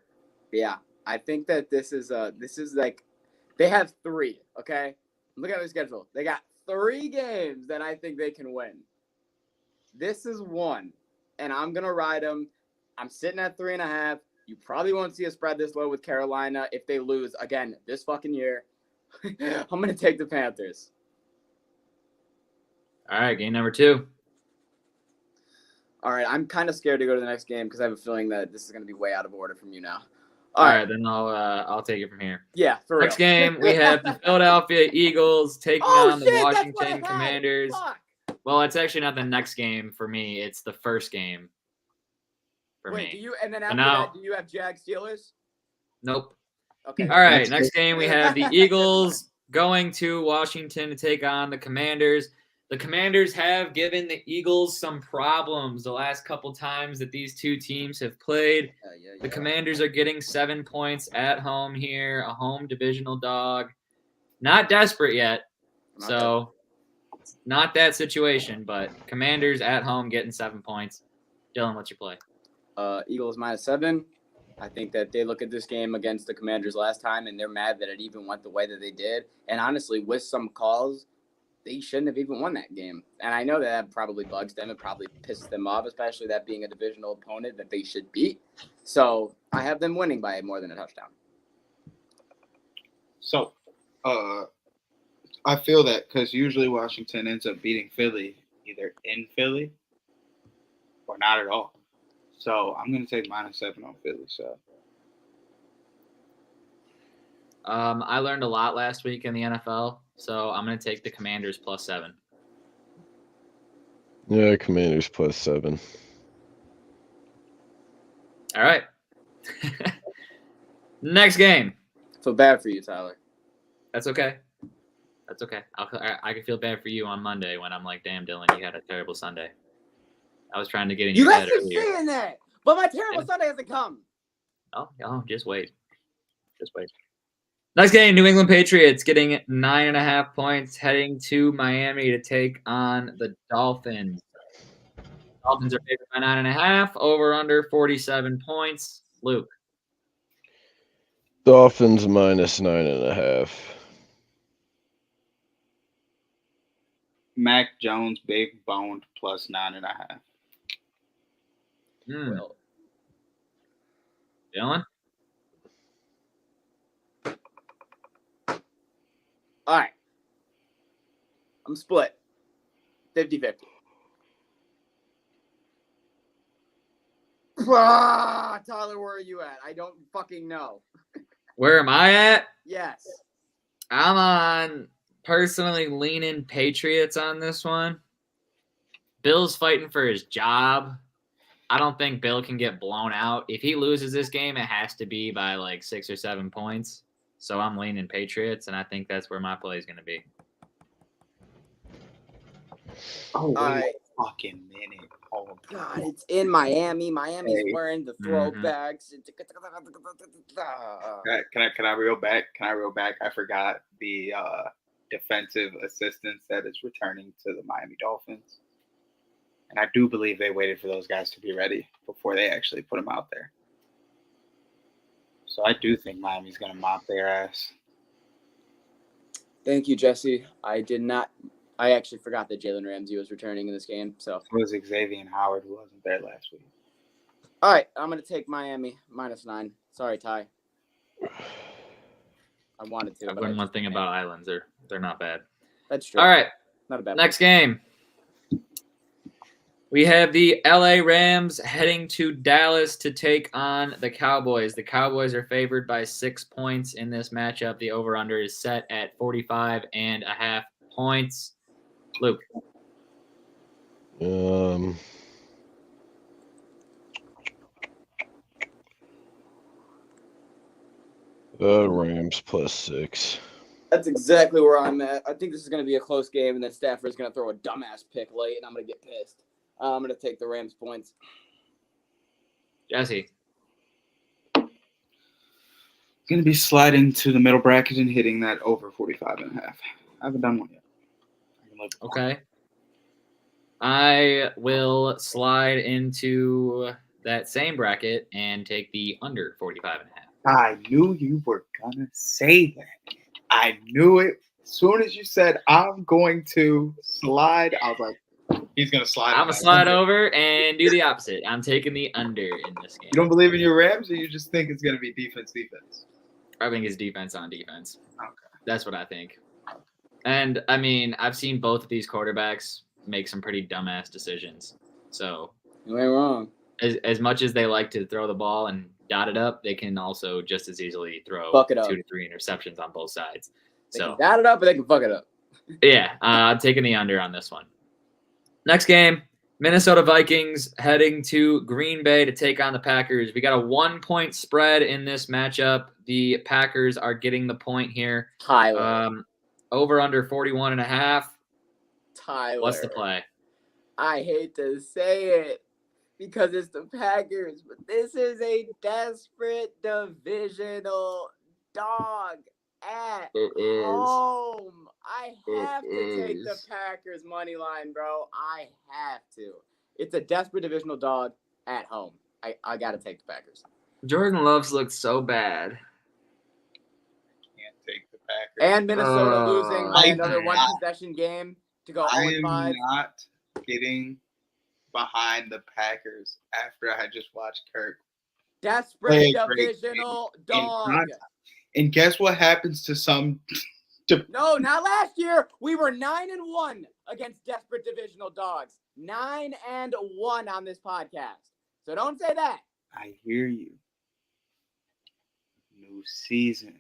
Yeah. I think that this is like they have 3, okay? Look at their schedule. They got 3 games that I think they can win. This is 1, and I'm gonna ride them. I'm sitting at 3.5. You probably won't see a spread this low with Carolina if they lose again this fucking year. I'm gonna take the Panthers. All right, game number 2. All right, I'm kind of scared to go to the next game because I have a feeling that this is going to be way out of order from you now. All right, then I'll take it from here. Yeah, for Next real. game, we have the Philadelphia Eagles taking on the Shit, that's what I Washington had. Commanders. Fuck. Well, it's actually not the next game for me. It's the first game for Wait, me. and then after now- that, do you have Jag Steelers? Nope. Okay. All right, next game we have the Eagles going to Washington to take on the Commanders. The Commanders have given the Eagles some problems the last couple times that these two teams have played. The Commanders are getting 7 points at home here, a home divisional dog. Not desperate yet, so it's not that situation, but Commanders at home getting 7 points. Dylan, what's your play? Eagles -7. I think that they look at this game against the Commanders last time, and they're mad that it even went the way that they did. And honestly, with some calls, they shouldn't have even won that game. And I know that probably bugs them. It probably pisses them off, especially that being a divisional opponent that they should beat. So I have them winning by more than a touchdown. So, I feel that because usually Washington ends up beating Philly either in Philly or not at all. So I'm going to take -7 on Philly. So I learned a lot last week in the NFL, so I'm going to take the Commanders +7. Yeah, Commanders +7. All right. Next game. Feel bad for you, Tyler. That's okay. That's okay. I can feel bad for you on Monday when I'm like, damn, Dylan, you had a terrible Sunday. I was trying to get in You your guys head keep earlier. saying that, but my terrible Sunday hasn't come. Oh, just wait. Just wait. Next game, New England Patriots getting 9.5 points, heading to Miami to take on the Dolphins. Dolphins are favored by 9.5, over under 47 points. Luke. Dolphins -9.5. Mac Jones, big boned +9.5. Well, Dylan? All right. I'm split. 50-50. Tyler, where are you at? I don't fucking know. Where am I at? Yes. I'm on personally leaning Patriots on this one. Bill's fighting for his job. I don't think Bill can get blown out. If he loses this game, it has to be by like 6 or 7 points. So I'm leaning Patriots, and I think that's where my play is going to be. Oh, wait right. a fucking minute. Oh, God, it's in Miami. Miami's wearing the throwbacks. Can I reel back? I forgot the defensive assistants that is returning to the Miami Dolphins. And I do believe they waited for those guys to be ready before they actually put them out there. So I do think Miami's going to mop their ass. Thank you, Jesse. I actually forgot that Jalen Ramsey was returning in this game. So it was Xavier Howard who wasn't there last week. All right, I'm going to take Miami -9. Sorry, Ty. I wanted to. I've learned one thing about islands. They're not bad. That's true. All right. Not a bad Next game. We have the LA Rams heading to Dallas to take on the Cowboys. The Cowboys are favored by 6 points in this matchup. The over-under is set at 45.5 points. Luke. Rams +6. That's exactly where I'm at. I think this is going to be a close game, and then Stafford's going to throw a dumbass pick late, and I'm going to get pissed. I'm going to take the Rams points. Jesse. Going to be sliding to the middle bracket and hitting that over 45.5. I haven't done one yet. Okay. I will slide into that same bracket and take the under 45.5. I knew you were going to say that. I knew it. As soon as you said, I'm going to slide, I was like, he's going to slide. I'm going to slide over and do the opposite. I'm taking the under in this game. You don't believe in your Rams, or you just think it's going to be defense? I think it's defense on defense. Okay. That's what I think. And, I mean, I've seen both of these quarterbacks make some pretty dumbass decisions. So you ain't wrong. as much as they like to throw the ball and dot it up, they can also just as easily throw Fuck it up. 2 to 3 interceptions on both sides. They So can dot it up or they can fuck it up. yeah, I'm taking the under on this one. Next game, Minnesota Vikings heading to Green Bay to take on the Packers. We got a 1-point spread in this matchup. The Packers are getting the point here. Tyler. Over under 41.5. Tyler. What's the play? I hate to say it because it's the Packers, but this is a desperate divisional dog at home. I have to take the Packers money line, bro. I have to. It's a desperate divisional dog at home. I got to take the Packers. Jordan Love's looked so bad. Can't take the Packers. And Minnesota losing by another one possession game to go 0-5. I am not getting behind the Packers after I just watched Kirk. Desperate divisional dog. And guess what happens to some? No, not last year. We were 9-1 against desperate divisional dogs. 9-1 on this podcast. So don't say that. I hear you. New season.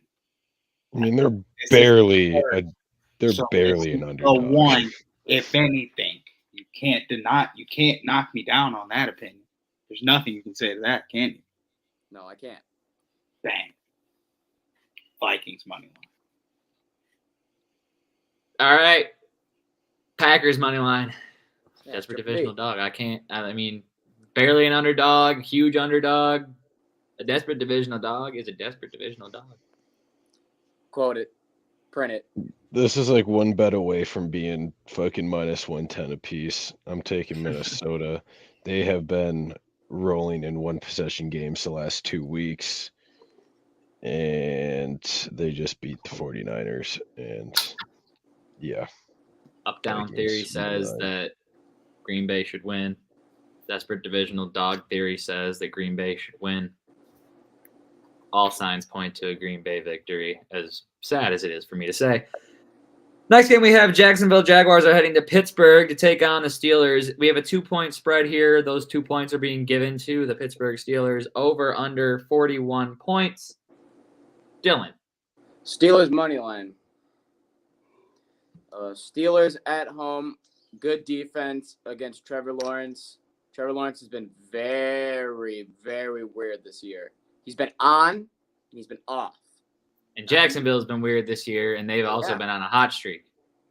I mean, they're barely an underdog. A one, if anything. You can't knock me down on that opinion. There's nothing you can say to that, can you? No, I can't. Bang. Vikings money line. All right. Packers money line. Yeah, Desperate divisional dog. I mean, barely an underdog, huge underdog. A desperate divisional dog is a desperate divisional dog. Quote it. Print it. This is like one bet away from being fucking minus 110 apiece. I'm taking Minnesota. They have been rolling in one possession games the last 2 weeks. And they just beat the 49ers. And yeah. Up down theory says that Green Bay should win. Desperate divisional dog theory says that Green Bay should win. All signs point to a Green Bay victory, as sad as it is for me to say. Next game, we have Jacksonville Jaguars are heading to Pittsburgh to take on the Steelers. We have a 2-point spread here. Those 2 points are being given to the Pittsburgh Steelers. Over under 41 points. Dylan. Steelers money line. Steelers at home. Good defense against Trevor Lawrence. Trevor Lawrence has been very, very weird this year. He's been on and he's been off. And Jacksonville's been weird this year, and they've also been on a hot streak.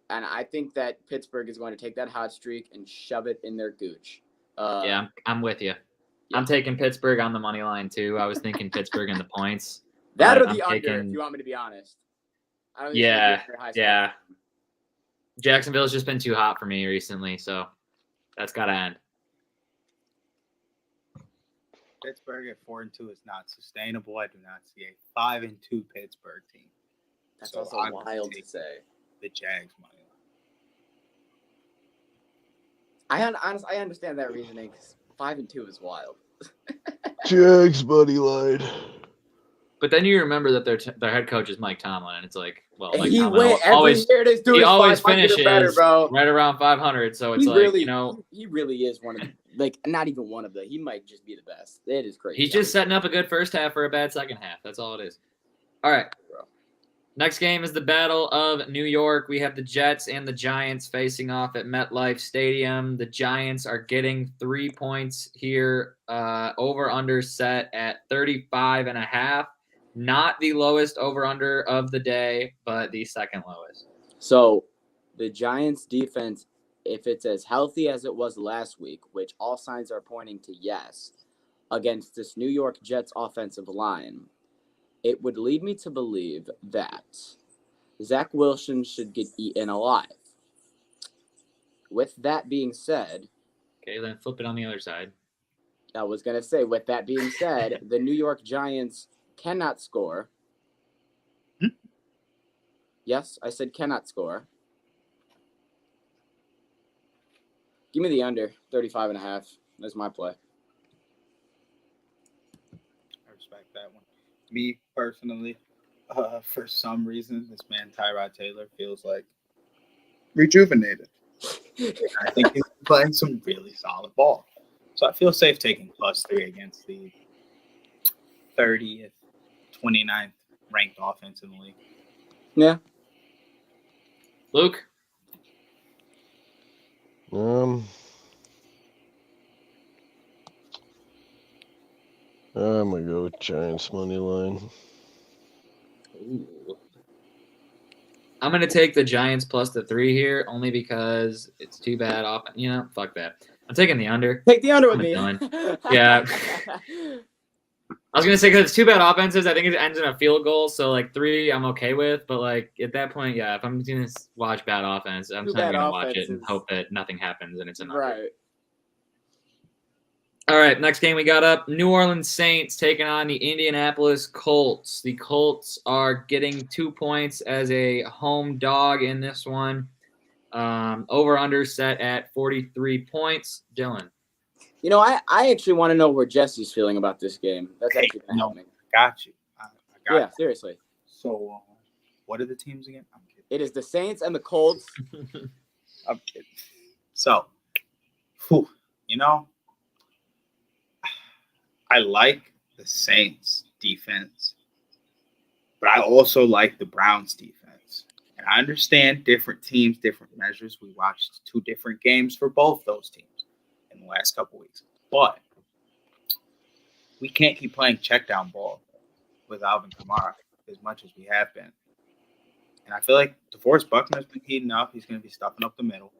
And I think that Pittsburgh is going to take that hot streak and shove it in their gooch. Yeah, I'm with you. Yeah. I'm taking Pittsburgh on the money line, too. I was thinking Pittsburgh in the points. That or the under, if you want me to be honest. I don't think yeah. Jacksonville's just been too hot for me recently, so that's got to end. Pittsburgh at 4-2 is not sustainable. I do not see a 5-2 Pittsburgh team. That's also wild to say. The Jags money line. I understand that reasoning. 5-2 is wild. Jags money line. But then you remember that their head coach is Mike Tomlin, and it's like, well, Mike he Tomlin always finishes better, bro. right around 500. So it's he really is one of the, not even one of the. He might just be the best. It is crazy. He's just setting up a good first half for a bad second half. That's all it is. All right, bro. Next game is the Battle of New York. We have the Jets and the Giants facing off at MetLife Stadium. The Giants are getting 3 points here. Over-under set at 35.5. Not the lowest over-under of the day, but the second lowest. So the Giants' defense, if it's as healthy as it was last week, which all signs are pointing to yes, against this New York Jets offensive line, it would lead me to believe that Zach Wilson should get eaten alive. With that being said... Okay, then flip it on the other side. I was going to say, with that being said, the New York Giants cannot score. Yes, I said cannot score. Give me the under, 35.5. That's my play. I respect that one. Me, personally, for some reason, this man, Tyrod Taylor, feels like rejuvenated. I think he's playing some really solid ball. So I feel safe taking +3 against the 30th, 29th ranked offense in the league. Yeah. Luke? I'm gonna go with Giants money line. Ooh. I'm gonna take the Giants +3 here, only because it's too bad off. Fuck that. I'm taking the under. Take the under with me. Yeah. I was gonna say because it's too bad offenses. I think it ends in a field goal, so 3 I'm okay with. But at that point, yeah, if I'm gonna watch bad offense, I'm just not gonna watch it and hope that nothing happens and it's an under. Right. All right, next game we got up. New Orleans Saints taking on the Indianapolis Colts. The Colts are getting 2 points as a home dog in this one. Over-under set at 43 points. Dylan. I actually want to know where Jesse's feeling about this game. That's actually going to help me. Got you. I got you. Seriously. So, what are the teams again? I'm kidding. It is the Saints and the Colts. I'm kidding. So, I like the Saints defense, but I also like the Browns defense. And I understand different teams, different measures. We watched 2 different games for both those teams in the last couple weeks. But we can't keep playing check down ball with Alvin Kamara as much as we have been. And I feel like DeForest Buckner's been heating up. He's going to be stuffing up the middle.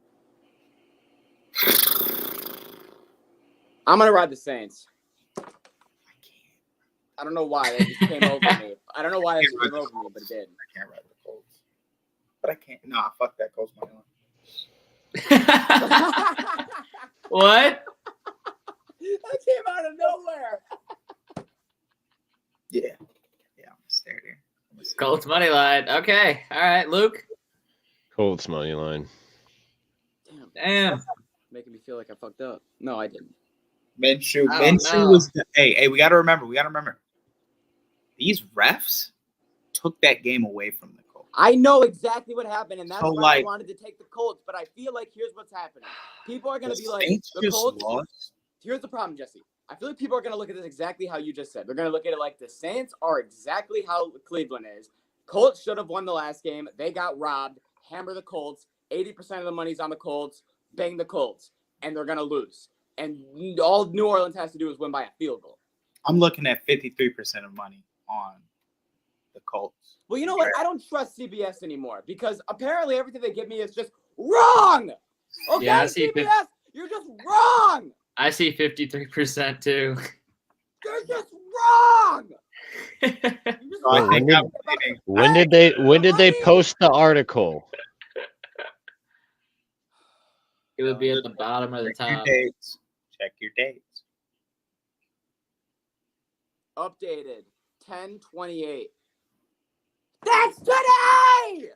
I'm going to ride the Saints. I don't know why that just came over me. I don't know why it came over me, but it did. I can't ride the Colts. But I can't. Nah, fuck that. Colts money line. What? That came out of nowhere. Yeah. I'm going to stare there. Colts money line. Okay. All right, Luke. Colts money line. Damn. Making me feel like I fucked up. No, I didn't. Minshew was the hey, we gotta remember. These refs took that game away from the Colts. I know exactly what happened, and that's why I wanted to take the Colts, but I feel like here's what's happening. People are gonna be like, the Colts lost. Here's the problem, Jesse. I feel like people are gonna look at this exactly how you just said. They're gonna look at it like the Saints are exactly how Cleveland is. Colts should have won the last game. They got robbed. Hammer the Colts. 80% of the money's on the Colts. Bang the Colts. And they're gonna lose. And all New Orleans has to do is win by a field goal. I'm looking at 53% of money on the Colts. Well, you know what? I don't trust CBS anymore because apparently everything they give me is just wrong. Okay, yeah, CBS, you're just wrong. I see 53% too. You're just wrong. When did they post the article? It would be at the bottom of the top. Check your dates. Updated 10/28. That's today.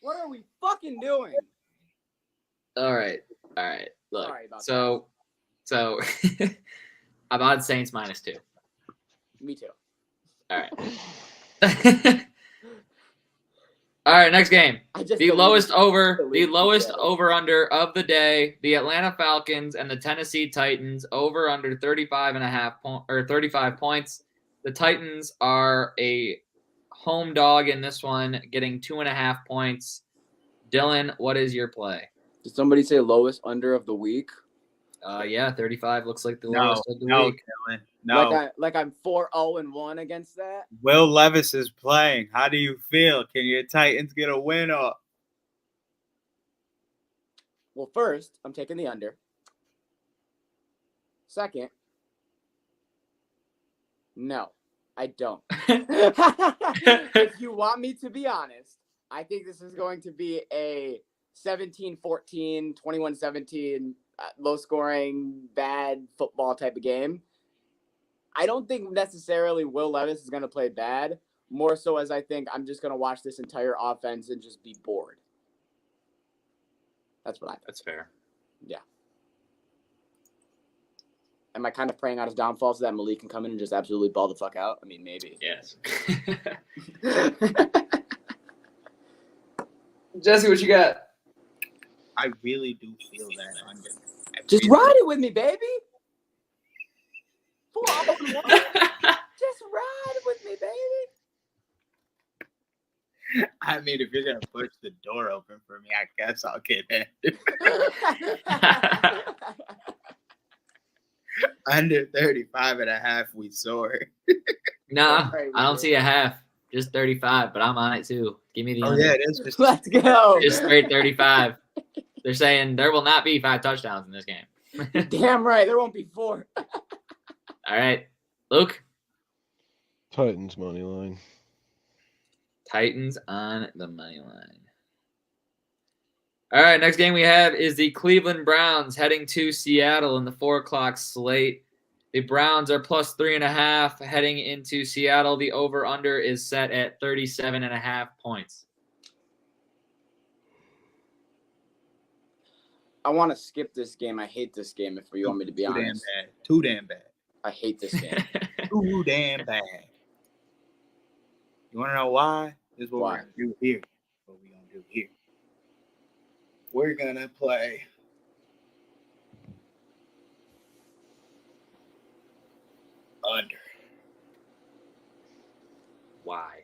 What are we fucking doing? All right. Look. So I'm on Saints -2. Me too. All right. All right, next game. The lowest over-under of the day. The Atlanta Falcons and the Tennessee Titans over under 35 points. The Titans are a home dog in this one, getting 2.5 points. Dylan, what is your play? Did somebody say lowest under of the week? Yeah, 35 looks like the lowest of the week. Dylan, no. Like I'm 4-0-1 against that. Will Levis is playing. How do you feel? Can your Titans get a win up? Well, first, I'm taking the under. Second, no, I don't. If you want me to be honest, I think this is going to be a 17-14, 21-17, low-scoring, bad football type of game. I don't think necessarily Will Levis is going to play bad, more so as I think I'm just going to watch this entire offense and just be bored. That's what I think. That's fair. Yeah. Am I kind of praying on his downfall so that Malik can come in and just absolutely ball the fuck out? I mean, maybe. Yes. Jesse, what you got? I really do feel that under. Just ride it with me, baby. 4-1. Just ride it with me, baby. I mean, if you're gonna push the door open for me, I guess I'll get in. Under 35.5, we soar. No, I don't see a half. Just 35, but I'm on it too. Give me the under. Yeah, it is. Let's go. Just straight 35. They're saying there will not be 5 touchdowns in this game. Damn right. There won't be 4. All right. Luke? Titans money line. Titans on the money line. All right, next game we have is the Cleveland Browns heading to Seattle in the 4 o'clock slate. The Browns are plus 3.5 heading into Seattle. The over-under is set at 37.5 points. I want to skip this game. I hate this game, if you want me to be honest. Too damn bad. I hate this game. Too damn bad. You want to know why? This is what we're going to do here. What we're going to do here. We're going to play under. Why?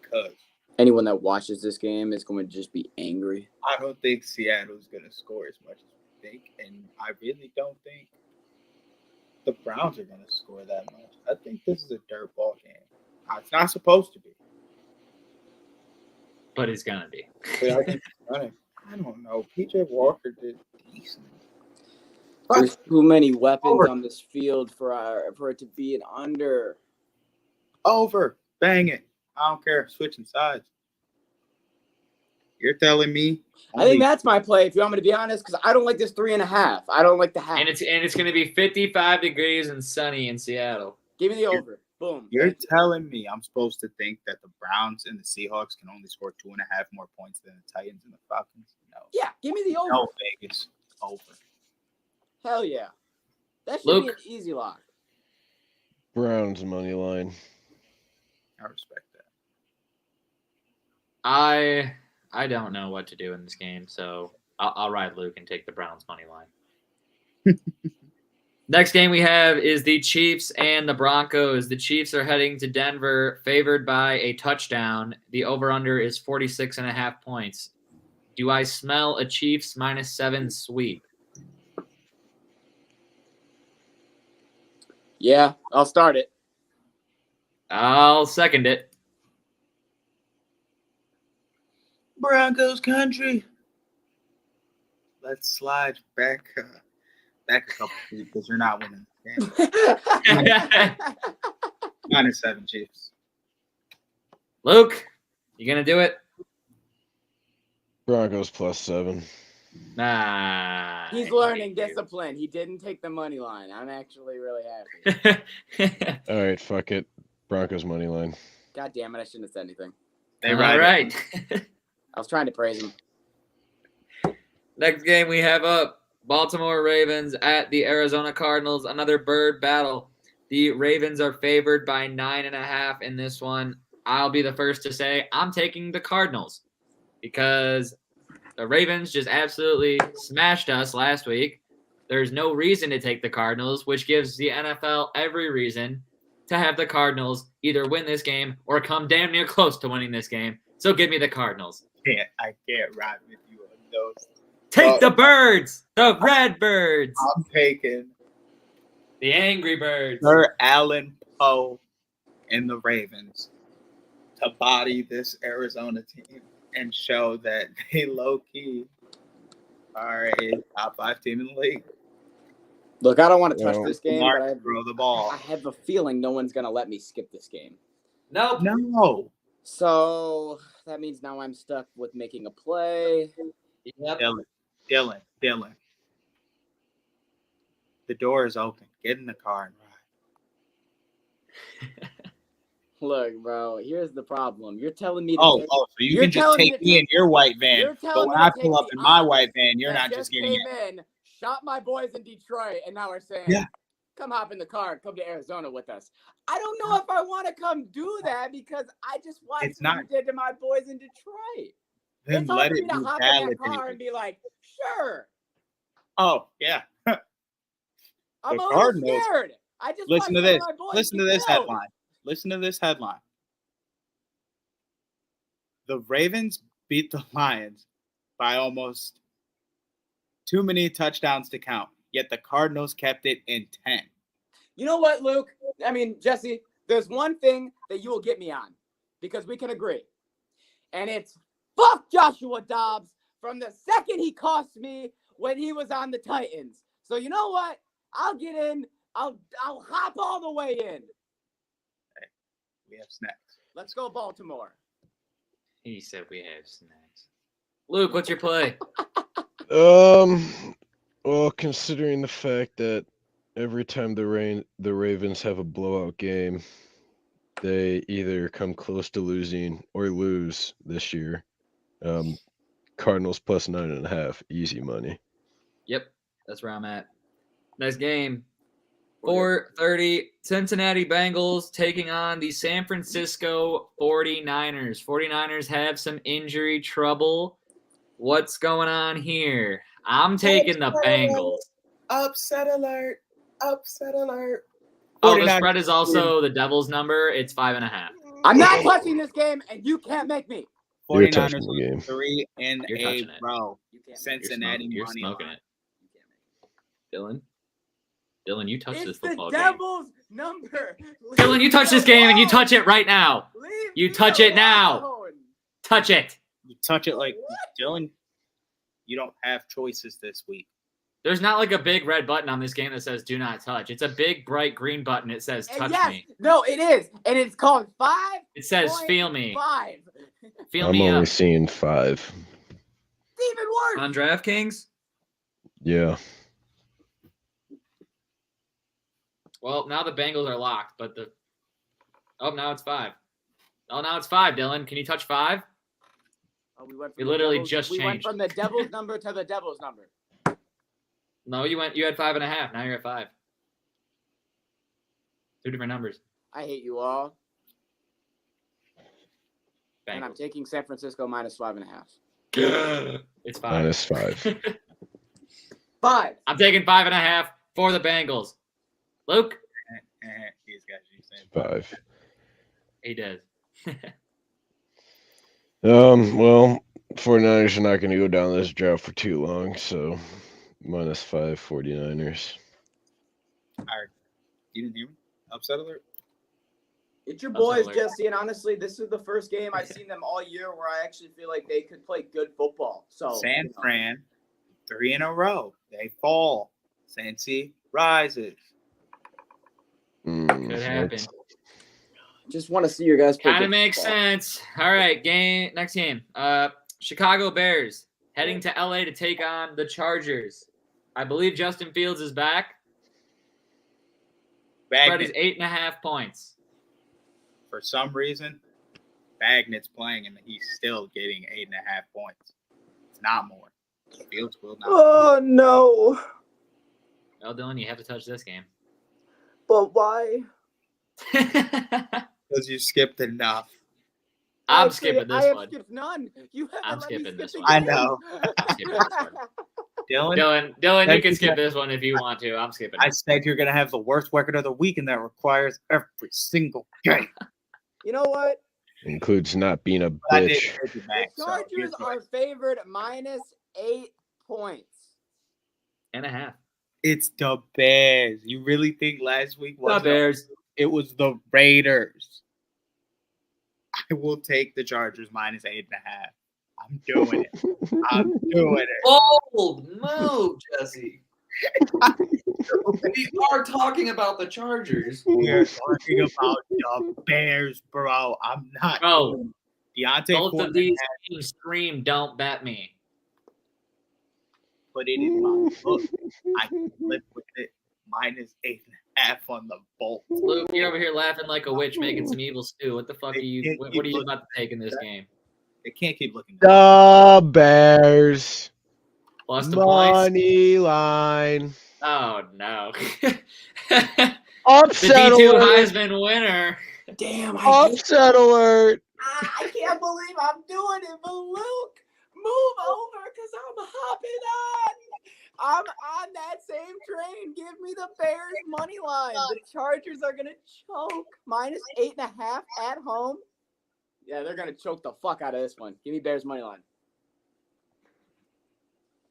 Because anyone that watches this game is going to just be angry. I don't think Seattle's going to score as much as we think, and I really don't think the Browns are going to score that much. I think this is a dirt ball game. It's not supposed to be. But it's going to be. But I think it's gonna. I don't know. PJ Walker did decent. There's too many weapons on this field for it to be an under. Over. Bang it. I don't care. Switching sides. You're telling me? I think that's my play, if you want me to be honest, because I don't like this 3.5. I don't like the half. And it's going to be 55 degrees and sunny in Seattle. Give me the over. Boom. You're telling me I'm supposed to think that the Browns and the Seahawks can only score 2.5 more points than the Titans and the Falcons? No. Yeah, give me the over. No, Vegas. Over. Hell yeah. That should be an easy lock. Browns money line. I respect that. I don't know what to do in this game, so I'll ride Luke and take the Browns money line. Next game we have is the Chiefs and the Broncos. The Chiefs are heading to Denver, favored by a touchdown. The over-under is 46.5 points. Do I smell a Chiefs -7 sweep? Yeah, I'll start it. I'll second it. Broncos country. Let's slide back a couple feet because you're not winning the game. -7 Chiefs. Luke, you gonna do it? Broncos +7. Nah. He's learning discipline. He didn't take the money line. I'm actually really happy. All right, fuck it. Broncos money line. God damn it! I shouldn't have said anything. All right. I was trying to praise him. Next game we have up. Baltimore Ravens at the Arizona Cardinals. Another bird battle. The Ravens are favored by 9.5 in this one. I'll be the first to say I'm taking the Cardinals because the Ravens just absolutely smashed us last week. There's no reason to take the Cardinals, which gives the NFL every reason to have the Cardinals either win this game or come damn near close to winning this game. So give me the Cardinals. I can't ride with you on those. Take the birds, the red birds. I'm taking the Angry Birds. Sir Allen Poe and the Ravens to body this Arizona team and show that they low-key are a top 5 team in the league. Look, I don't want to touch this game, but I throw the ball. I have a feeling no one's going to let me skip this game. Nope. No. So that means now I'm stuck with making a play. Yep. Dylan. The door is open. Get in the car and ride. Look, bro, here's the problem. You're telling me to so you can just take me in your white van. But when I pull up in my white van, you're not just getting in, shot my boys in Detroit, and now we're saying, come hop in the car and come to Arizona with us. I don't know if I want to come do that because I just watched what you did to my boys in Detroit. Then It's hard let for me it to be hop in that validated. car and be like, sure. Oh, yeah. I'm The a little Cardinals- scared. I just Listen watched to one this. of my boys Listen to get this killed. headline. Listen to this headline. The Ravens beat the Lions by almost too many touchdowns to count, yet the Cardinals kept it in 10. You know what, Luke? I mean, Jesse, there's one thing that you will get me on because we can agree. And it's fuck Joshua Dobbs from the second he cost me when he was on the Titans. So you know what? I'll get in. I'll hop all the way in. Hey, we have snacks. Let's go Baltimore. He said we have snacks. Luke, what's your play? Well, considering the fact that every time the Ravens have a blowout game, they either come close to losing or lose this year. Cardinals plus 9.5, easy money. Yep, that's where I'm at. Next game. 4:30, Cincinnati Bengals taking on the San Francisco 49ers. 49ers have some injury trouble. What's going on here? I'm taking the Bengals. Upset alert. Upset alert. Oh, the spread is also the Devil's number. It's 5.5. I'm not touching this game, and you can't make me. You're touching 49ers the game. 3 in You're a touching it. row. You're Cincinnati you're money smoking line. it. Dylan, you touch It's this the football game. Devil's number. Dylan, you touch this game and you touch it right now. You touch it now. Touch it. You touch it like Dylan. You don't have choices this week. There's not like a big red button on this game that says do not touch. It's a big bright green button. It says touch me. No, it is. And it's called 5. It says feel me. 5. Feel I'm me only up. seeing 5. It's even worse. On DraftKings? Yeah. Well, now the Bengals are locked, but now it's 5. Oh, now it's 5, Dylan. Can you touch 5? Oh, we went You literally just we went changed. from the Devil's number to the Devil's number. No, you had 5.5. Now you're at 5. 2 different numbers. I hate you all. Bengals. And I'm taking San Francisco minus 5.5. It's 5. Minus 5. 5. I'm taking 5.5 for the Bengals. Luke? These guys are saying 5. He does. Well, 49ers are not going to go down this drought for too long, so minus 5 49ers. All right. You didn't hear me? Upset alert? It's your boys, Jesse, and honestly, this is the first game I've seen them all year where I actually feel like they could play good football. So San Fran, 3 in a row. They fall. Cincy rises. Could happen. Just want to see your guys play. Kind of good makes football. sense. All right, next game. Chicago Bears heading to LA to take on the Chargers. I believe Justin Fields is back. Spread is 8.5 points. For some reason, Bagnet's playing and he's still getting 8.5 points. It's not more. Fields will not. Oh no! Well, Dylan, you have to touch this game. But why? Because you skipped enough. I'm skipping this I have one. skipped none. You haven't I'm let me skipping skip this the one. I game. know. I'm skipping this one. Dylan, Dylan, you can skip this one if you want to. I'm skipping I it. said you're going to have the worst record of the week, and that requires every single game. You know what? Includes not being a I did bitch. take it back, The so Chargers here's are what- favored minus 8 points. 8.5. It's the Bears. You really think last week was The Bears. It was the Raiders. I will take the Chargers minus 8.5. I'm doing it. I'm doing it. Bold move, Jesse. We are talking about the Chargers. We're talking about the Bears, bro. I'm not. Bro, Deontay both Foreman of these has teams scream, don't bet me. put it in my book. I can live with it. Minus 8.5 on the Bolts. Luke, you're over here laughing like a witch making some evil stew. What the fuck are you? can't What keep are you looking about to take in this game? They can't keep looking. The Bears. Plus the points? Money line. Oh no. Upset the D2 alert. Heisman winner. Damn, Upset alert. I can't believe I'm doing it, but Luke, Move over because I'm hopping on. I'm on that same train. Give me the Bears money line. The Chargers are going to choke. -8.5 at home. Yeah, they're going to choke the fuck out of this one. Give me Bears money line.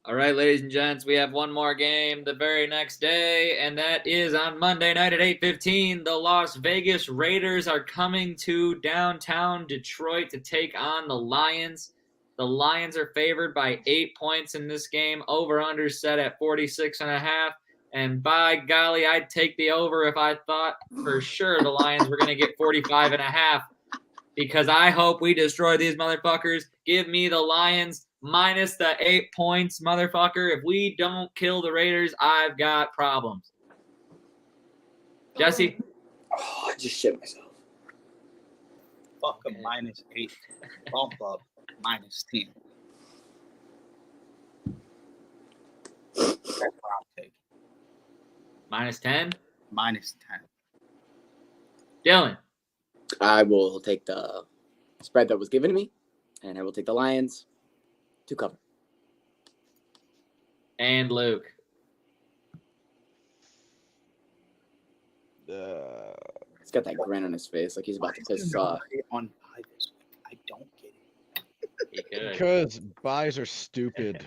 All right, ladies and gents, we have one more game the very next day, and that is on Monday night at 8:15. The Las Vegas Raiders are coming to downtown Detroit to take on the Lions. The Lions are favored by 8 points in this game. Over-under set at 46.5. And by golly, I'd take the over if I thought for sure the Lions were going to get 45.5, because I hope we destroy these motherfuckers. Give me the Lions minus the 8 points, motherfucker. If we don't kill the Raiders, I've got problems. Jesse? Oh, I just shit myself. Fuck a -8. Bump up -10. That's what I'll take. -10? -10. Dylan? I will take the spread that was given to me, and I will take the Lions to cover. And Luke? He's got that grin on his face like he's about to piss us off. On bye this week. I don't get it. Because buys are stupid.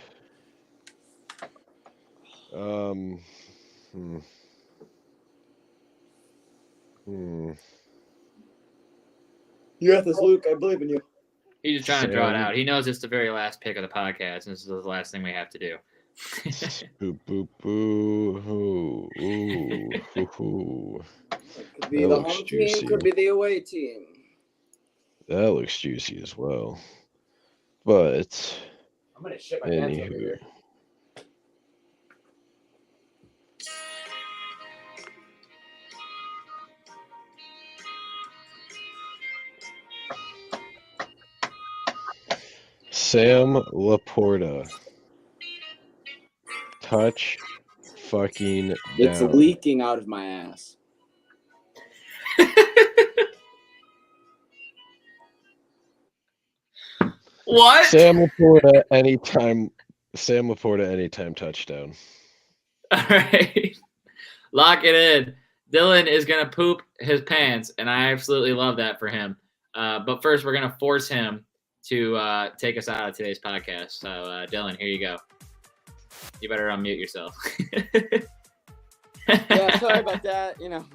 You got this, Luke. I believe in you. He's just trying to draw it out. He knows it's the very last pick of the podcast, and this is the last thing we have to do. Boop, boop, boo. Ooh, ooh, ooh. Could be the home team, could be the away team. That looks juicy as well. But I'm gonna shit my pants over here. Sam Laporta. Touch fucking It's down. leaking out of my ass. What? Sam Laporta anytime touchdown. All right. Lock it in. Dylan is going to poop his pants, and I absolutely love that for him. But first, we're going to force him to take us out of today's podcast. So, Dylan, here you go. You better unmute yourself. Yeah, sorry about that. You know,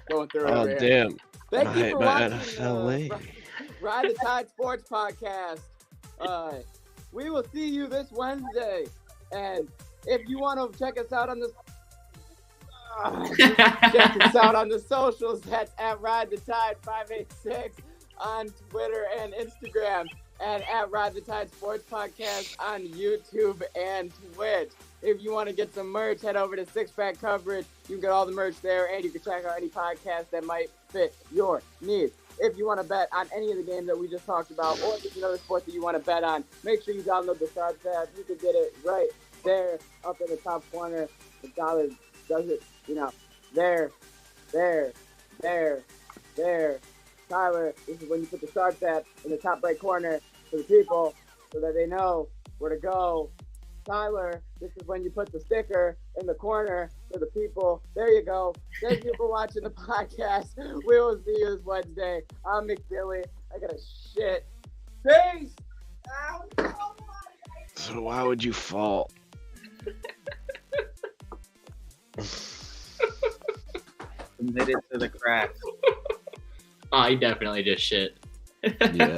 going through it. Oh, over here. damn. Thank you for my watching NFL lady. Ride the Tide Sports Podcast. We will see you this Wednesday. And if you want to check us out on this, check us out on the socials. That's at Ride the Tide 586 on Twitter and Instagram, and at Ride the Tide Sports Podcast on YouTube and Twitch. If you want to get some merch, head over to Six Pack Coverage. You can get all the merch there, and you can check out any podcast that might fit your needs. If you want to bet on any of the games that we just talked about, or if there's another sport that you want to bet on, make sure you download the Sharps app. You can get it right there up in the top corner. The dollar does it, you know, there. Tyler, this is when you put the Sharps app in the top right corner for the people so that they know where to go. Tyler, this is when you put the sticker in the corner for the people. There you go. Thank you for watching the podcast. We will see you this Wednesday. I'm McBilly. I got a shit. Peace. Ow. So why would you fall? Committed to the craft. Oh, he definitely just shit. Yeah.